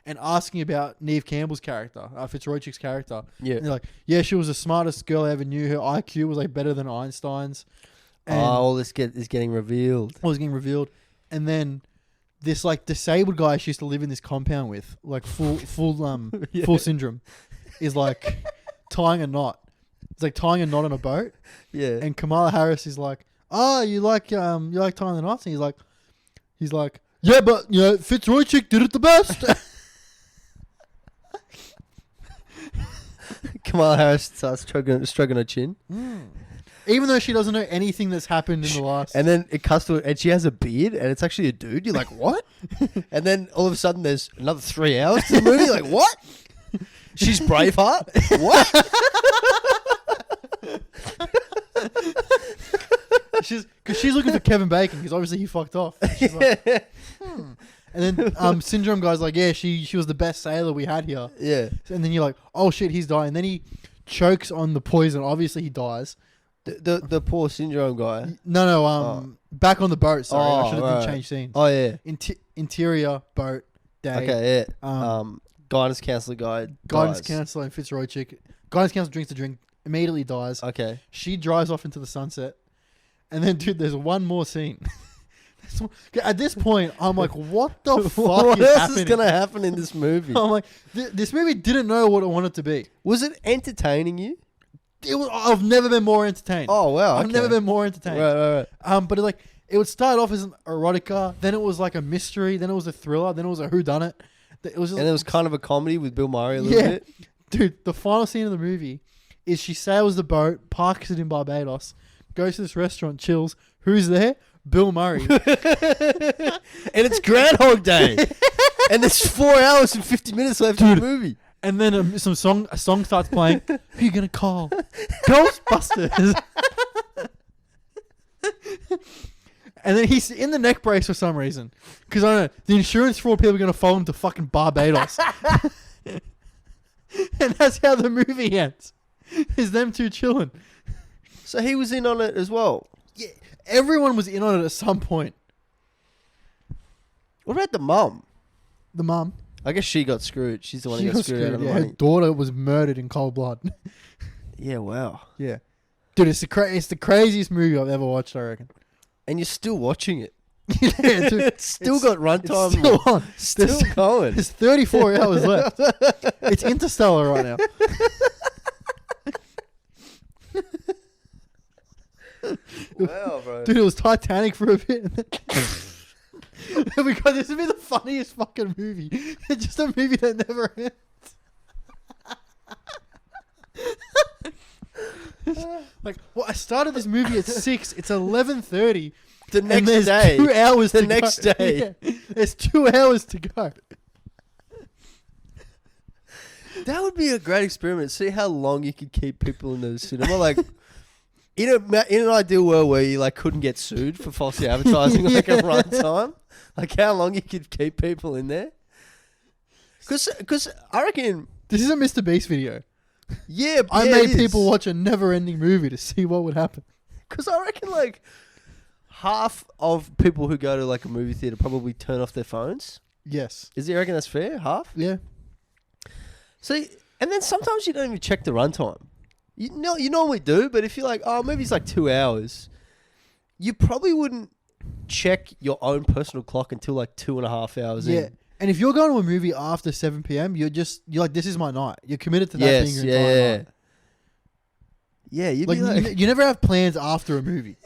and asking about Neve Campbell's character, Fitzroy chick's character. Yeah. And they're like, yeah, she was the smartest girl I ever knew. Her IQ was like better than Einstein's. And All this is getting revealed. all was getting revealed. And then this like disabled guy she used to live in this compound with, like full syndrome, is like tying a knot. It's like tying a knot on a boat. Yeah. And Kamala Harris is like, oh, you like tying the knots? And he's like, yeah, but you know, Fitzroy chick did it the best. Kamala Harris starts stroking her chin. Even though she doesn't know anything that's happened in the last. And then it cuts to it, and she has a beard, and it's actually a dude. You're like, what? And then all of a sudden, there's another 3 hours to the movie. You're like, what? She's Braveheart? What? Because she's looking for Kevin Bacon, because obviously he fucked off. She's like, And then Syndrome guy's like, yeah, she was the best sailor we had here. Yeah. And then you're like, oh shit, he's dying. And then he chokes on the poison. Obviously he dies. The poor Syndrome guy. No, back on the boat. Sorry, I should have right. changed scenes. Oh, yeah. Interior boat day. Okay, yeah. Um, Guidance counselor guy Guidance dies. counselor and Fitzroy chick. Guidance counselor drinks the drink, immediately dies. Okay. She drives off into the sunset. And then, dude, there's one more scene. At this point, I'm like, what the fuck What is else happening? is going to happen in this movie? I'm like, this movie didn't know what it wanted to be. Was it entertaining you? I've never been more entertained. Oh, wow. I've okay. never been more entertained. Right. But it would start off as an erotica, then it was like a mystery, then it was a thriller, then it was a whodunit. It was just, And it was kind of a comedy with Bill Murray a little bit. Dude, the final scene of the movie is she sails the boat, parks it in Barbados, goes to this restaurant, chills. Who's there? Bill Murray. And it's Groundhog Day. And there's 4 hours and 50 minutes left of the movie. And then a song starts playing. Who you gonna call? Ghostbusters. And then he's in the neck brace for some reason. Because I don't know, the insurance fraud people are going to follow him to fucking Barbados. And that's how the movie ends. Is them two chilling. So he was in on it as well. Yeah, everyone was in on it at some point. What about the mum? The mum. I guess she got screwed. She's the one She who got got screwed out of the yeah. Her money. daughter was murdered in cold blood. Yeah, wow. Yeah. Dude, it's the craziest movie I've ever watched, I reckon. And you're still watching it. Yeah, dude. It's still got runtime. It's still on. Still going. There's 34 hours left. It's Interstellar right now. Wow, bro. Dude, it was Titanic for a bit. Because this would be the funniest fucking movie. It's just a movie that never ends. Like, well, I started this movie at 6. It's 11:30. The And next there's day. 2 hours The to go. next day. Yeah, there's 2 hours to go. That would be a great experiment. See how long you could keep people in the cinema. Like, in an ideal world where you like couldn't get sued for falsely advertising like a runtime, like how long you could keep people in there. Because I reckon, This is a Mr. Beast video. yeah, I yeah, made it is. people watch a never-ending movie to see what would happen. Because I reckon like half of people who go to like a movie theater probably turn off their phones. Yes. Is you reckon that's fair? Half? Yeah. See, and then sometimes you don't even check the runtime. You normally do, but if you're like, oh, maybe it's like 2 hours, you probably wouldn't check your own personal clock until like 2.5 hours Yeah. in. And if you're going to a movie after 7 p.m., you're like, this is my night. You're committed to that being Yes, your entire yeah. night. Yeah, you'd Like, be like, you never have plans after a movie.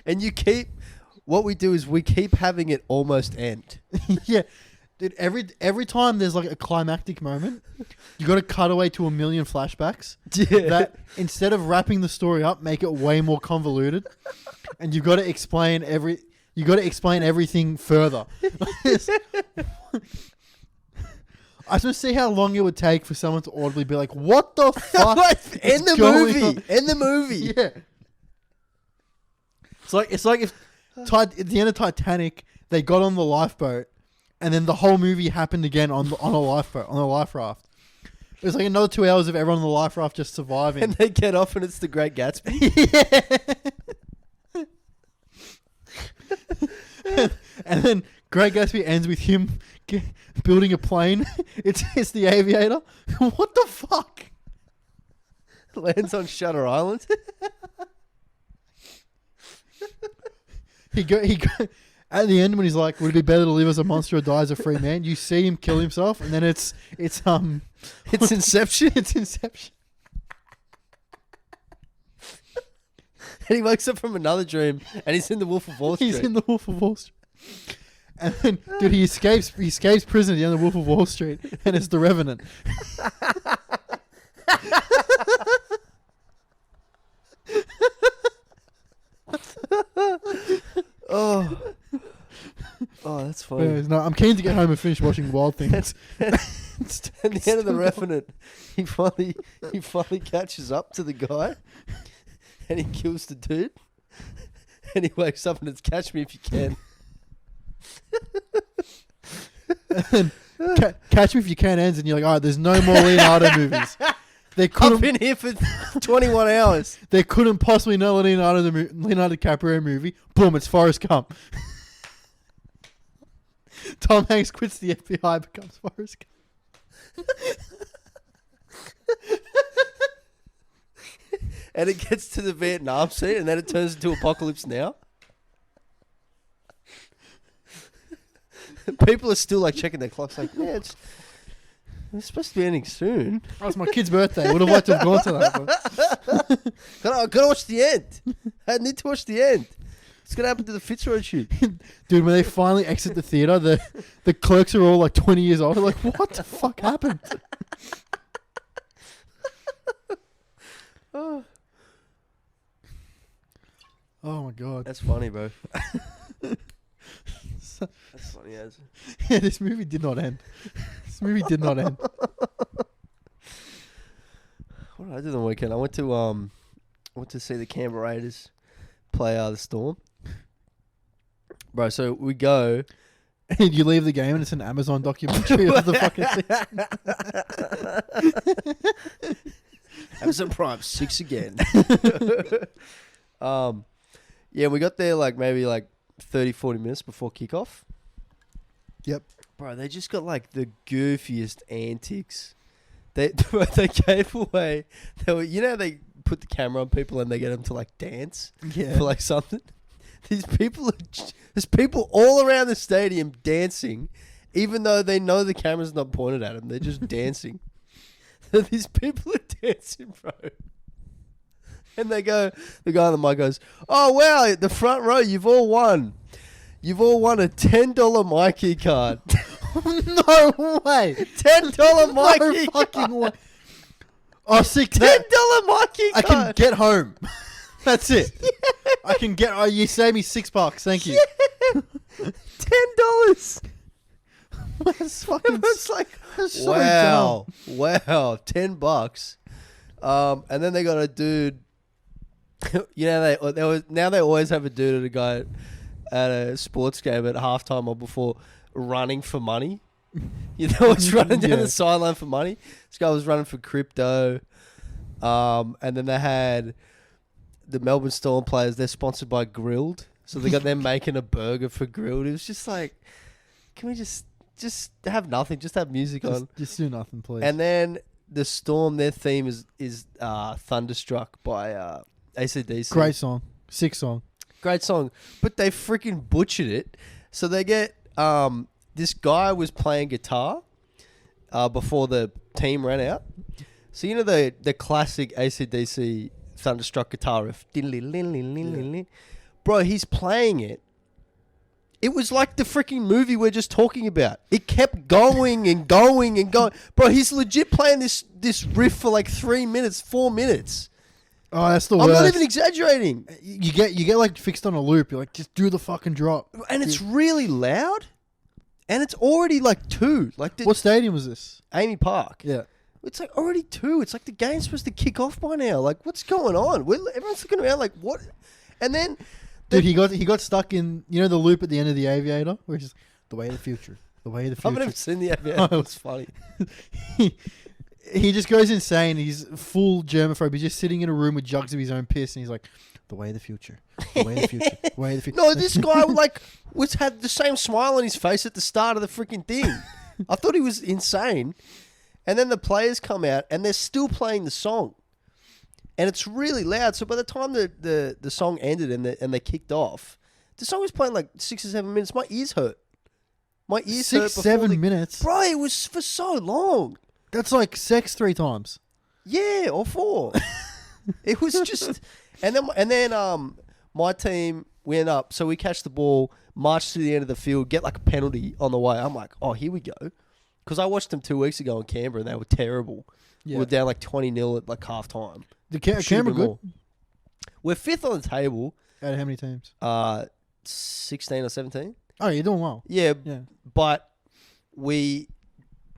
and you keep, what we do is we keep having it almost end. Yeah. Dude, every time there's like a climactic moment, you got to cut away to a million flashbacks. Yeah. That instead of wrapping the story up, make it way more convoluted, and you've got to explain everything further. I just want to see how long it would take for someone to audibly be like, "What the fuck?" End the is going movie. on?" End the movie. Yeah. It's like if at the end of Titanic they got on the lifeboat, and then the whole movie happened again on a lifeboat, on a life raft. It was like another 2 hours of everyone on the life raft just surviving. And they get off and it's the Great Gatsby. And then Great Gatsby ends with him building a plane. It's the Aviator. What the fuck? Lands on Shutter Island. He go at the end when he's like, "Would it be better to live as a monster or die as a free man?" You see him kill himself, and then it's It's Inception. it's Inception. And he wakes up from another dream and he's in the Wolf of Wall Street. He's in the Wolf of Wall Street. And then, dude, he escapes prison at the end of the Wolf of Wall Street, and it's the Revenant. Oh, that's funny. Anyways, no, I'm keen to get home and finish watching Wild Things. At the end of the Revenant, he finally catches up to the guy, and he kills the dude, and he wakes up and it's Catch Me If You Can. And Catch Me If You Can ends, and you're like, all right, there's no more Leonardo movies. I've been here for 21 hours. There couldn't possibly be no Leonardo DiCaprio movie. Boom, it's Forrest Gump. Tom Hanks quits the FBI, becomes Forrest Gump. And it gets to the Vietnam scene, and then it turns into Apocalypse Now. People are still like checking their clocks, like, yeah, it's supposed to be ending soon. That was my kid's birthday. Would have liked to have gone to that. But Gotta watch the end. I need to watch the end. What's gonna happen to the Fitzroy shoot? dude, when they finally exit the theater, the clerks are all like 20 years old. They're like, what the fuck happened? Oh, Oh my god. that's funny, bro. That's funny as. Yeah, this movie did not end. This movie did not end. What did I do the weekend? I went to see the Canberra Raiders play the Storm. Bro, so we go. And you leave the game and it's an Amazon documentary of the fucking thing. Amazon Prime 6 again. Yeah, we got there like maybe like 30, 40 minutes before kickoff. Yep. Bro, they just got like the goofiest antics. They gave away. They put the camera on people and they get them to like dance for like something. There's people all around the stadium dancing, even though they know the camera's not pointed at them. They're just dancing. So these people are dancing, bro. And the guy on the mic goes, "Oh wow, the front row, you've all won. You've all won a $10 MyKey card." No way. $10 MyKey No fucking card. way. Oh, sick. $10 MyKey I card. can get home. That's it. Yeah. I can get. Oh, you saved me $6. Thank you. Yeah. $10. That's fucking. It's like, That's so wow, $10. And then they got a dude. They always have a dude and a guy at a sports game at halftime or before running for money. It's running down the sideline for money. This guy was running for crypto. And then they had the Melbourne Storm players. They're sponsored by Grilled, so they got them making a burger for Grilled. It was just like, can we just have nothing? Just have music on. Just do nothing, please. And then the Storm, their theme is Thunderstruck by AC/DC. Great song. Sick song. Great song. But they freaking butchered it. So they get this guy was playing guitar before the team ran out. So the classic AC/DC Thunderstruck guitar riff. Yeah. Bro, he's playing it. It was like the freaking movie we're just talking about. It kept going and going and going. Bro, he's legit playing this riff for like 3 minutes, 4 minutes. Oh, that's the I'm worst. not even exaggerating. You get like fixed on a loop. You're like, just do the fucking drop. And it's really loud. And it's already like 2. Like What stadium was this? Amy Park. Yeah. It's like already 2. It's like the game's supposed to kick off by now. Like, what's going on? Everyone's looking around like, what? And then... Dude, he got stuck in, the loop at the end of The Aviator? Where it's just, the way of the future. The way of the future. I've never seen the Aviator. It's funny. He just goes insane. He's full germaphobe. He's just sitting in a room with jugs of his own piss, and he's like, the way of the future. The way of the future. The way of the future. No, this guy had the same smile on his face at the start of the freaking thing. I thought he was insane. And then the players come out and they're still playing the song. And it's really loud. So by the time the song ended and they kicked off, the song was playing like 6 or 7 minutes. My ears hurt. My ears hurt. 6-7 minutes? Bro, it was for so long. That's like sex 3 times. Yeah, or 4. It was just... And then my team went up. So we catch the ball, march to the end of the field, get like a penalty on the way. I'm like, oh, here we go. Because I watched them 2 weeks ago in Canberra and they were terrible. Yeah. We were down like 20-0 at like half time. The Canberra good? More. We're 5th on the table. Out of how many teams? 16 or 17. Oh, you're doing well. Yeah, Yeah. but we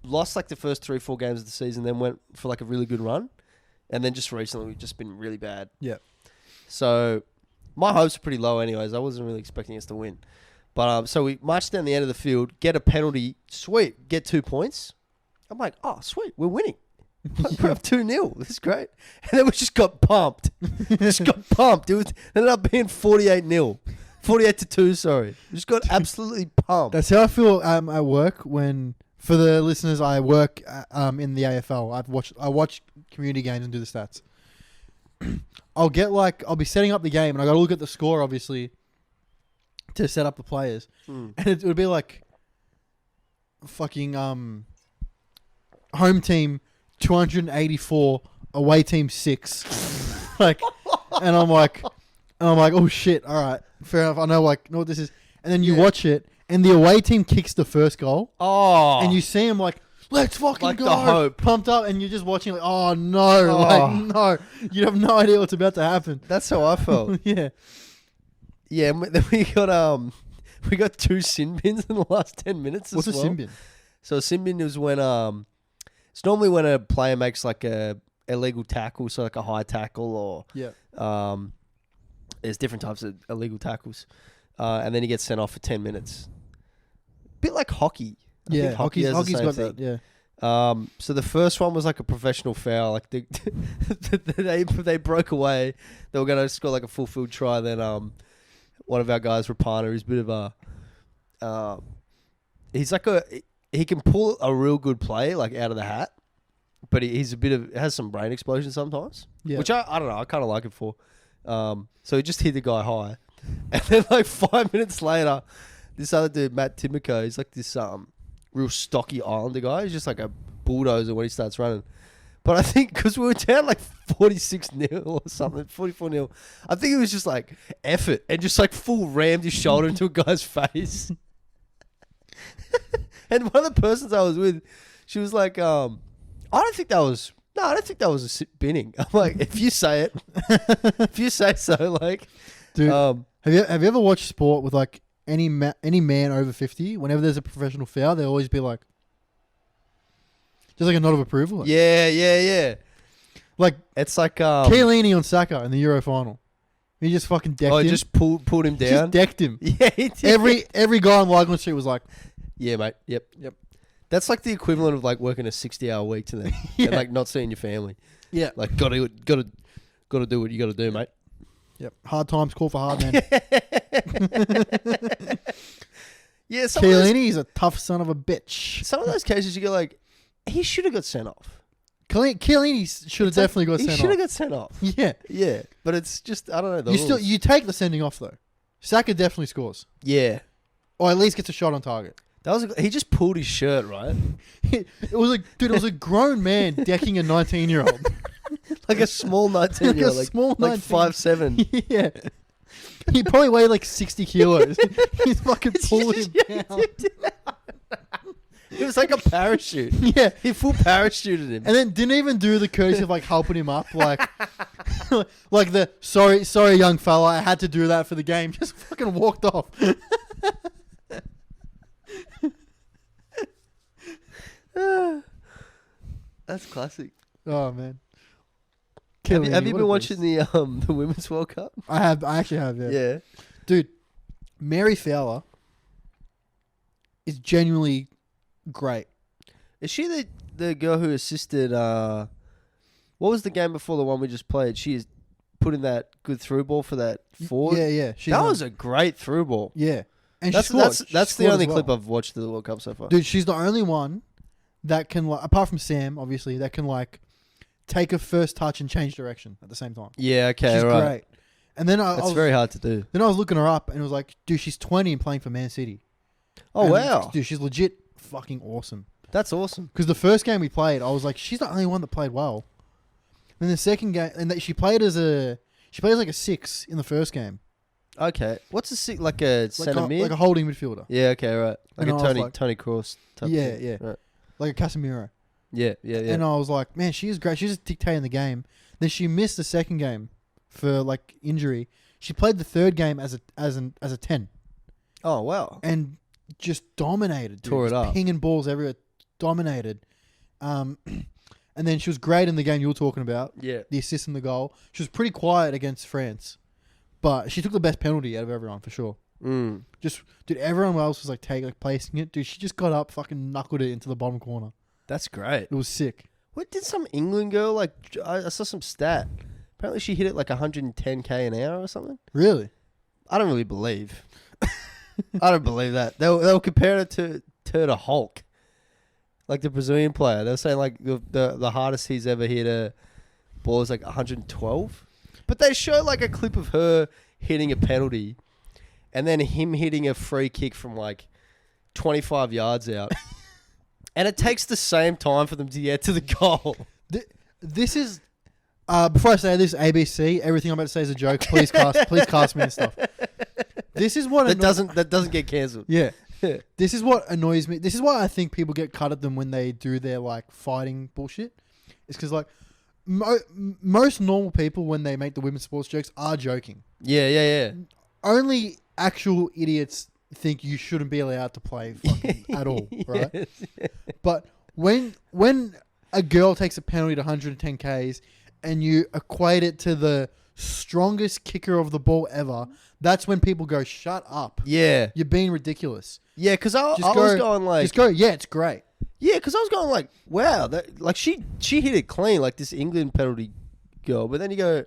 lost like the first 3-4 games of the season, then went for like a really good run. And then just recently we've just been really bad. Yeah. So my hopes are pretty low anyways. I wasn't really expecting us to win. But so we marched down the end of the field, get a penalty, sweet, get 2 points. I'm like, oh, sweet, we're winning. We're up 2-0. This is great. And then we just got pumped. It ended up being 48-0. 48-2, sorry. We just got absolutely pumped. That's how I feel at work when, for the listeners, I work in the AFL. I watch community games and do the stats. I'll be setting up the game and I got to look at the score, obviously, to set up the players. And it would be like fucking home team 284, away team 6. Like, and I'm like, oh shit, all right, fair enough. I know what this is. And then you watch it, and the away team kicks the first goal. Oh, And you see them like, let's fucking like go, the hope. pumped up, and you're just watching like, oh no, like no, you have no idea what's about to happen. that's how I felt. Yeah. Yeah, and then we got 2 sin bins in the last 10 minutes. What's a sin bin? So a sin bin is when it's normally when a player makes like a illegal tackle, so like a high tackle or Yeah. There's different types of illegal tackles. And then he gets sent off for 10 minutes. Bit like hockey. I think hockey has the hockey's same got thing. that. Yeah. So the first one was like a professional foul. Like they broke away. They were going to score like a full field try. Then one of our guys, Rapana, who's a bit of a he's like he can pull a real good play like out of the hat, but he's a bit of has some brain explosion sometimes. Yeah. Which I don't know. I kind of like it for. So he just hit the guy high, and then like 5 minutes later, this other dude, Matt Timoko, he's like this real stocky Islander guy. He's just like a bulldozer when he starts running. But I think because we were down like 46-0 or something, 44-0, I think it was just like effort and just like full rammed his shoulder into a guy's face. And one of the persons I was with, she was like, I don't think that was a binning. I'm like, if you say it, if you say so, like, Dude, have you ever watched sport with like any man over 50? Whenever there's a professional foul, they always be like, just like a nod of approval. Like, yeah. like It's like Chiellini on Saka in the Euro final. He just fucking decked him. just pulled him Just down. decked him. Yeah, he did. Every guy on Lygon Street was like, Yeah, mate. Yep. That's like the equivalent of like working a 60-hour week to them and like not seeing your family. yeah, Like gotta do what you gotta do, mate. yep. Hard times call for hard, man. Yeah, some of, those, Chiellini's a tough son of a bitch. some of those cases you go like, he should have got sent off. Chiellini should have definitely got He sent should off. have got sent off. Yeah, Yeah, but it's just I don't know. The you rules. take the sending off though. Saka definitely scores, Yeah, or at least gets a shot on target. that was he just pulled his shirt right, It was like, dude, it was a grown man decking a 19-year-old. like a small 19-year-old, Like a small like 19. 5'7". Yeah. He probably weighed like 60 kilos. He's fucking pulling him down. It was like a parachute. Yeah. He full parachuted him. And then didn't even do the courtesy of like helping him up. Like, like the, sorry, young fella, I had to do that for the game. Just fucking walked off. That's classic. Oh, man. Have you Chiellini, what been a watching beast. the Women's World Cup? I actually have, yeah. Yeah. Dude, Mary Fowler is genuinely great. Is she the girl who assisted? What was the game before the one we just played? She is putting that good through ball for that forward. Yeah. That was a great through ball. Yeah. And That's she scored. She that's the scored only as well. clip I've watched of the World Cup so far. Dude, she's the only one that can, like, apart from Sam, obviously, that can, like, take a first touch and change direction at the same time. Yeah. Okay. She's right. great. And then I That's was, very hard to do. then I was looking her up and it was like, dude, she's 20 and playing for Man City. Oh And, wow, dude, she's legit fucking awesome. that's awesome. Because the first game we played, I was like, she's the only one that played well. Then the second game, and she played as like a 6 in the first game, Okay. What's like a centre mid? like a holding midfielder, Yeah. Okay. Right. Like And a I was Tony like- Tony Cross type. Yeah, thing. yeah. Right. like a Casemiro. Yeah. And I was like, man, she is great. She's just dictating the game. Then she missed the second game for like injury. She played the third game as a 10 Oh wow. and just dominated. Dude. Tore it Just up. pinging balls everywhere, dominated. And then she was great in the game you were talking about, Yeah. the assist and the goal. She was pretty quiet against France, but she took the best penalty out of everyone for sure. Mm. Just, dude, everyone else was like placing it. Dude, she just got up, fucking knuckled it into the bottom corner. That's great. It was sick. What did some England girl like? I saw some stat. Apparently, she hit it like 110k an hour or something. Really? I don't really believe. I don't believe that. They'll compare it to Hulk, like the Brazilian player. They're saying like the hardest he's ever hit a ball is like 112. But they show like a clip of her hitting a penalty, and then him hitting a free kick from like 25 yards out. And it takes the same time for them to get to the goal. This is before I say this, ABC. Everything I'm about to say is a joke. Please cast me and stuff. This is what That doesn't get cancelled. Yeah. This is what annoys me. This is why I think people get cut at them when they do their like fighting bullshit. It's because like most normal people when they make the women's sports jokes are joking. Yeah. Only actual idiots think you shouldn't be allowed to play fucking at all, right? Yes. But when a girl takes a penalty to 110 Ks and you equate it to the strongest kicker of the ball ever, that's when people go, shut up. Yeah. You're being ridiculous. Yeah, because I Just was go- going like... Just go, yeah, it's great. Yeah, because I was going like, wow, that, like she hit it clean, like this England penalty girl. But then you go,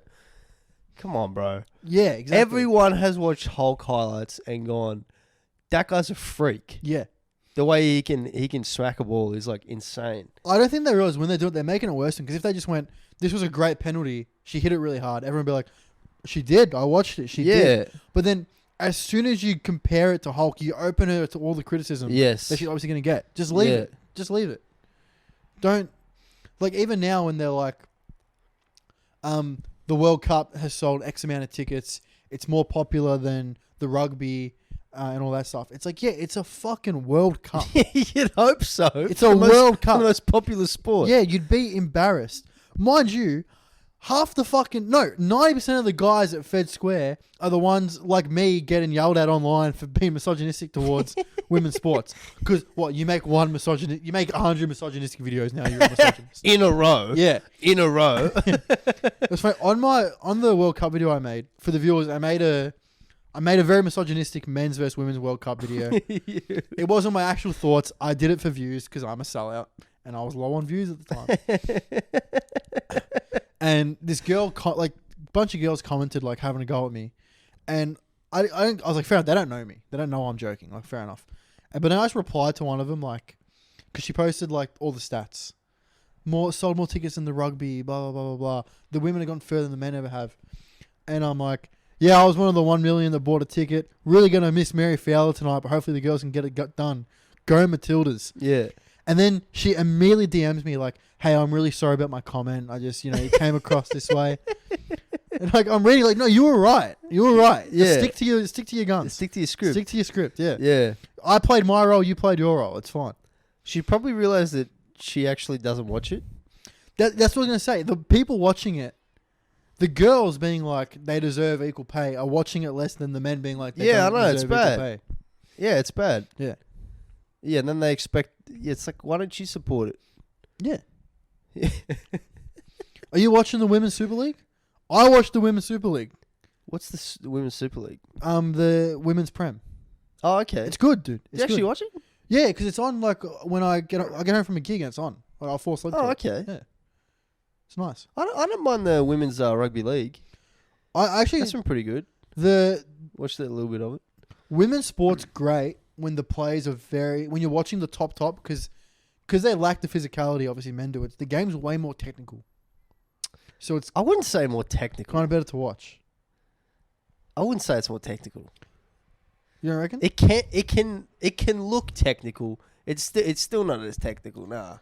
come on, bro. Yeah, exactly. Everyone has watched Hulk highlights and gone, that guy's a freak. Yeah. The way he can smack a ball is like insane. I don't think they realize when they do it, they're making it worse. Because if they just went, this was a great penalty, she hit it really hard, everyone would be like, she did. I watched it. She did. But then as soon as you compare it to Hulk, you open her to all the criticism Yes. that she's obviously going to get. Just leave it. Just leave it. Don't, like, even now when they're like, the World Cup has sold X amount of tickets, it's more popular than the rugby and all that stuff. It's like, yeah, it's a fucking World Cup. You'd hope so. It's a World Cup. The most popular sport. Yeah, you'd be embarrassed. Mind you, 90% of the guys at Fed Square are the ones like me getting yelled at online for being misogynistic towards women's sports. Because you make 100 misogynistic videos now. You're a misogynist. In a row. Yeah, In a row. it's funny. On the World Cup video I made for the viewers, I made a very misogynistic men's versus women's World Cup video. It wasn't my actual thoughts. I did it for views because I'm a sellout and I was low on views at the time. And this girl, a bunch of girls commented, like, having a go at me. And I was like, fair enough, they don't know me. They don't know I'm joking. Like, fair enough. But then I just replied to one of them, like, because she posted, like, all the stats. Sold more tickets than the rugby, blah, blah, blah, blah, blah. The women have gone further than the men ever have. And I'm like, yeah, I was one of the 1 million that bought a ticket. Really going to miss Mary Fowler tonight, but hopefully the girls can get it done. Go Matildas. Yeah. And then she immediately DMs me like, hey, I'm really sorry about my comment. I just, it came across this way. And like, I'm reading like, no, you were right. You were right. Yeah. Just stick to your guns. Stick to your script. Stick to your script, yeah. Yeah. I played my role, you played your role. It's fine. She probably realized that she actually doesn't watch it. That's what I was going to say. The people watching it, the girls being like, they deserve equal pay, are watching it less than the men being like, they Yeah, don't I know, it's deserve equal bad. pay. Yeah, it's bad. Yeah. Yeah, and then they expect... Yeah, it's like, why don't you support it? Yeah. Are you watching the Women's Super League? I watched the Women's Super League. What's the Women's Super League? The Women's Prem. Oh, okay. It's good, dude. Did you actually watch it? Yeah, because it's on like when I get home from a gig and it's on. Like, I'll fall asleep. Oh, to it. okay. Yeah, it's nice. I don't mind the Women's Rugby League. I actually That's been pretty good. the Watched a little bit of it. women's sports great when the players are when you're watching the top because they lack the physicality. Obviously, men do it. The game's way more technical, so it's I wouldn't say more technical. kind of better to watch. I wouldn't say it's more technical. You don't reckon? It can look technical. It's still not as technical. Nah.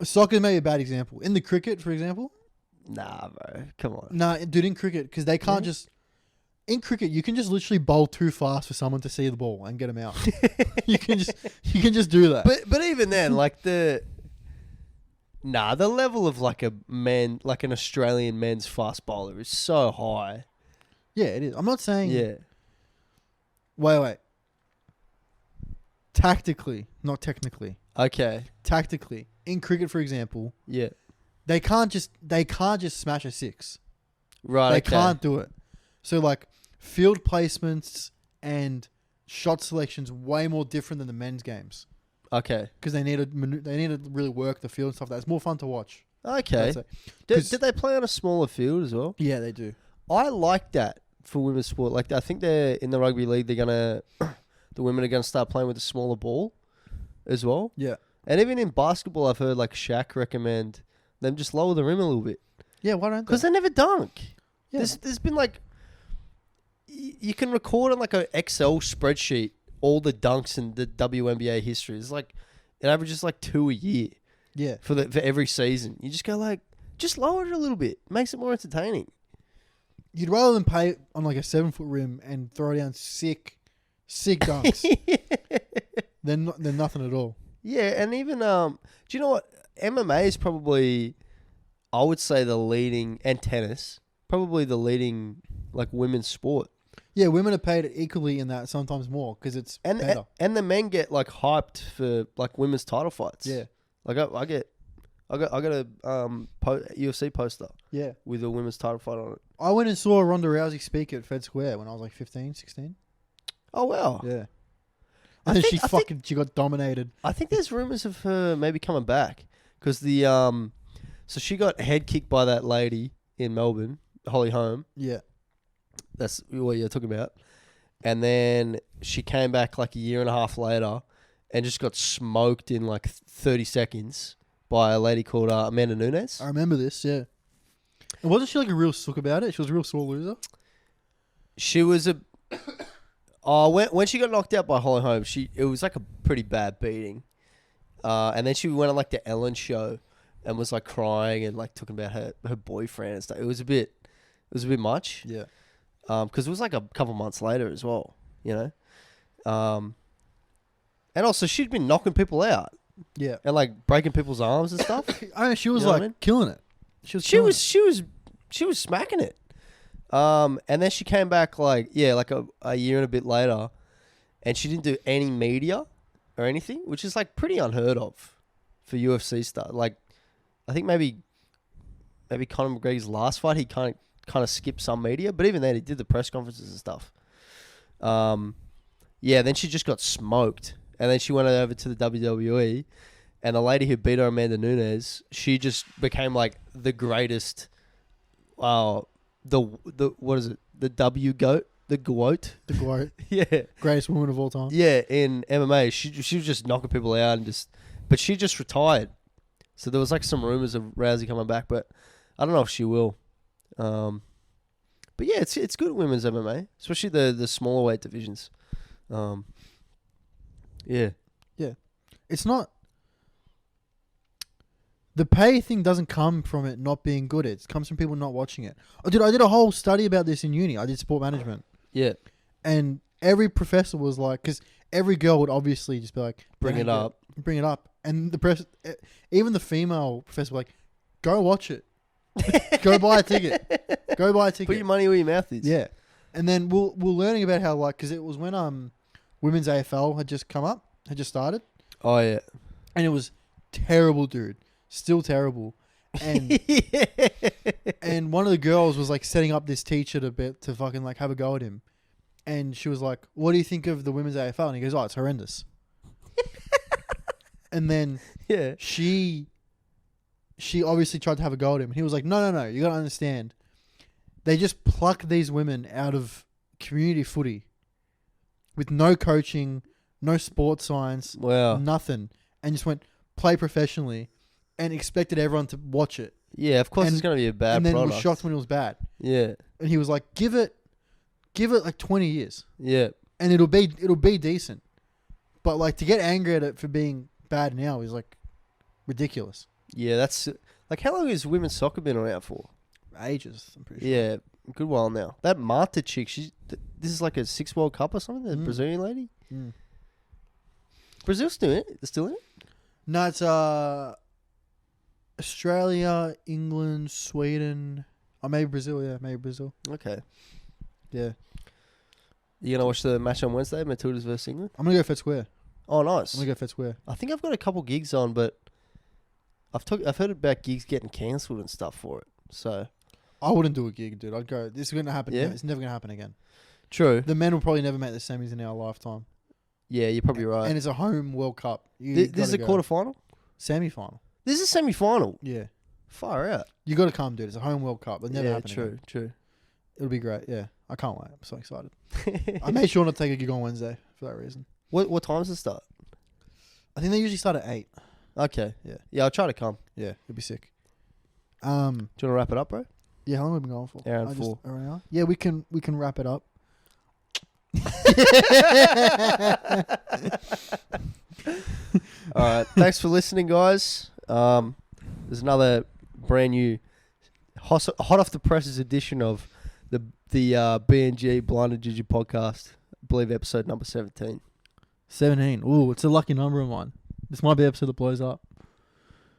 Soccer may be a bad example. In the cricket, for example, Nah, bro. Come on. nah, dude. In cricket, because they can't just. In cricket, you can just literally bowl too fast for someone to see the ball and get them out. you can just do that. But even then, like the level of like an Australian men's fast bowler is so high. Yeah, it is. I'm not saying. Yeah. Wait. Tactically, not technically. Okay. Tactically, in cricket, for example, Yeah. they can't just smash a six. Right. They okay. can't do it. So like field placements and shot selections way more different than the men's games Okay. because they need to really work the field and stuff. That's more fun to watch. Okay. I'd say. Did they play on a smaller field as well? Yeah, they do. I like that for women's sport. Like I think they're in the rugby league. The women are gonna start playing with a smaller ball as well. Yeah. And even in basketball, I've heard like Shaq recommend them just lower the rim a little bit Yeah, why don't they? because they never dunk. Yeah. There's been like you can record on like an Excel spreadsheet all the dunks in the WNBA history. It's like it averages like 2 a year Yeah. for every season. You just go like just lower it a little bit, makes it more entertaining. You'd rather than pay on like a 7-foot rim and throw down sick dunks than nothing at all. Yeah, and even do you know what MMA is probably? I would say the leading, and tennis probably the leading like women's sport. Yeah, women are paid equally in that, sometimes more because it's And better. and the men get like hyped for like women's title fights. Yeah. like I get I got a UFC poster Yeah. with a women's title fight on it. I went and saw Ronda Rousey speak at Fed Square when I was like 15, 16. Oh wow! Yeah. I And then think- she got dominated. I think there's rumors of her maybe coming back because so she got head kicked by that lady in Melbourne, Holly Holm. Yeah. That's what you're talking about. And then she came back like a year and a half later and just got smoked in like 30 seconds by a lady called Amanda Nunes. I remember this, yeah. And wasn't she like a real sook about it? She was a real sore loser. She was a... when she got knocked out by Holly Holm, it was like a pretty bad beating. And then she went on like the Ellen show and was like crying and like talking about her boyfriend and stuff. It was a bit much. Yeah. Because it was like a couple months later as well, you know. And also she'd been knocking people out Yeah. and like breaking people's arms and stuff. I mean, she was You know what like I mean? killing it. She was smacking it. And then she came back like a year and a bit later, and she didn't do any media or anything, which is like pretty unheard of for UFC stuff. Like, I think maybe Conor McGregor's last fight, he kind of skipped some media, but even then he did the press conferences and stuff. Then she just got smoked, and then she went over to the WWE, and the lady who beat her, Amanda Nunes, she just became like the greatest. The what is it? The GOAT? The GOAT? The GOAT. Yeah. Greatest woman of all time. Yeah, in MMA. She was just knocking people out but she just retired. So there was like some rumors of Rousey coming back, but I don't know if she will. But yeah, it's good women's MMA, especially the smaller weight divisions. Yeah. It's not... The pay thing doesn't come from it not being good. It comes from people not watching it. I did a whole study about this in uni. I did sport management. Yeah. And every professor was like... Because every girl would obviously just be like... Bring it up. Bring it up. And even the female professor was like, go watch it. Go buy a ticket. Go buy a ticket. Put your money where your mouth is. Yeah. And then we're learning about how, like... Because it was when women's AFL had just started. Oh, yeah. And it was terrible, dude. Still terrible. And and one of the girls was like setting up this teacher to fucking like have a go at him. And she was like, what do you think of the women's AFL? And he goes, oh, it's horrendous. And then Yeah. she obviously tried to have a go at him. And he was like, no, you got to understand. They just pluck these women out of community footy with no coaching, no sports science, Wow. nothing. And just went, play professionally. And expected everyone to watch it. Yeah, of course And- it's going to be a bad and then product. was shocked when it was bad. Yeah. And he was like, give it like 20 years. Yeah. And it'll be decent. But like to get angry at it for being bad now is like ridiculous. Yeah, that's... Like, how long has women's soccer been around for? Ages, I'm pretty sure. Yeah, a good while now. That Marta chick, this is like a 6 World Cup or something, the Brazilian lady? Mm. Brazil's still in it? They're still in it? No, it's Australia, England, Sweden. Oh, maybe Brazil. Yeah, maybe Brazil. Okay. Yeah. You going to watch the match on Wednesday, Matildas versus England? I'm going to go Fed Square. Oh, nice. I'm going to go Fed Square. I think I've got a couple gigs on, but I've heard about gigs getting cancelled and stuff for it. So I wouldn't do a gig, dude. I'd go, this is going to happen. Yeah? Yeah. It's never going to happen again. true. The men will probably never make the semis in our lifetime. Yeah, you're probably right. And it's a home World Cup. This is a quarterfinal? Semi-final. This is a semi-final. Yeah. Far out. You got to come, dude. It's a home World Cup. It'll never Yeah, happen again. true. It'll be great. Yeah. I can't wait. I'm so excited. I made sure not to take a gig on Wednesday for that reason. What time does it start? I think they usually start at 8. Okay. Yeah. Yeah, I'll try to come. Yeah. It'll be sick. Do you want to wrap it up, bro? Yeah, how long have we been going for? Hour and 4. An hour? Yeah, we can wrap it up. All right. Thanks for listening, guys. There's another brand new hot off the presses edition of the BNG Blind and Ginger podcast. I believe episode number 17. 17. Ooh, it's a lucky number of mine. This might be the episode that blows up.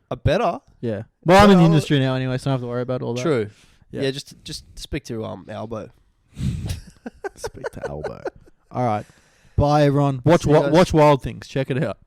I better. Yeah. Well, I'm in the Well, industry now anyway, so I don't have to worry about all that. True. Yeah. Yeah, just speak to Albo. Speak to Elbow. All right. Bye, everyone. See you guys. Watch Wild Things. Check it out.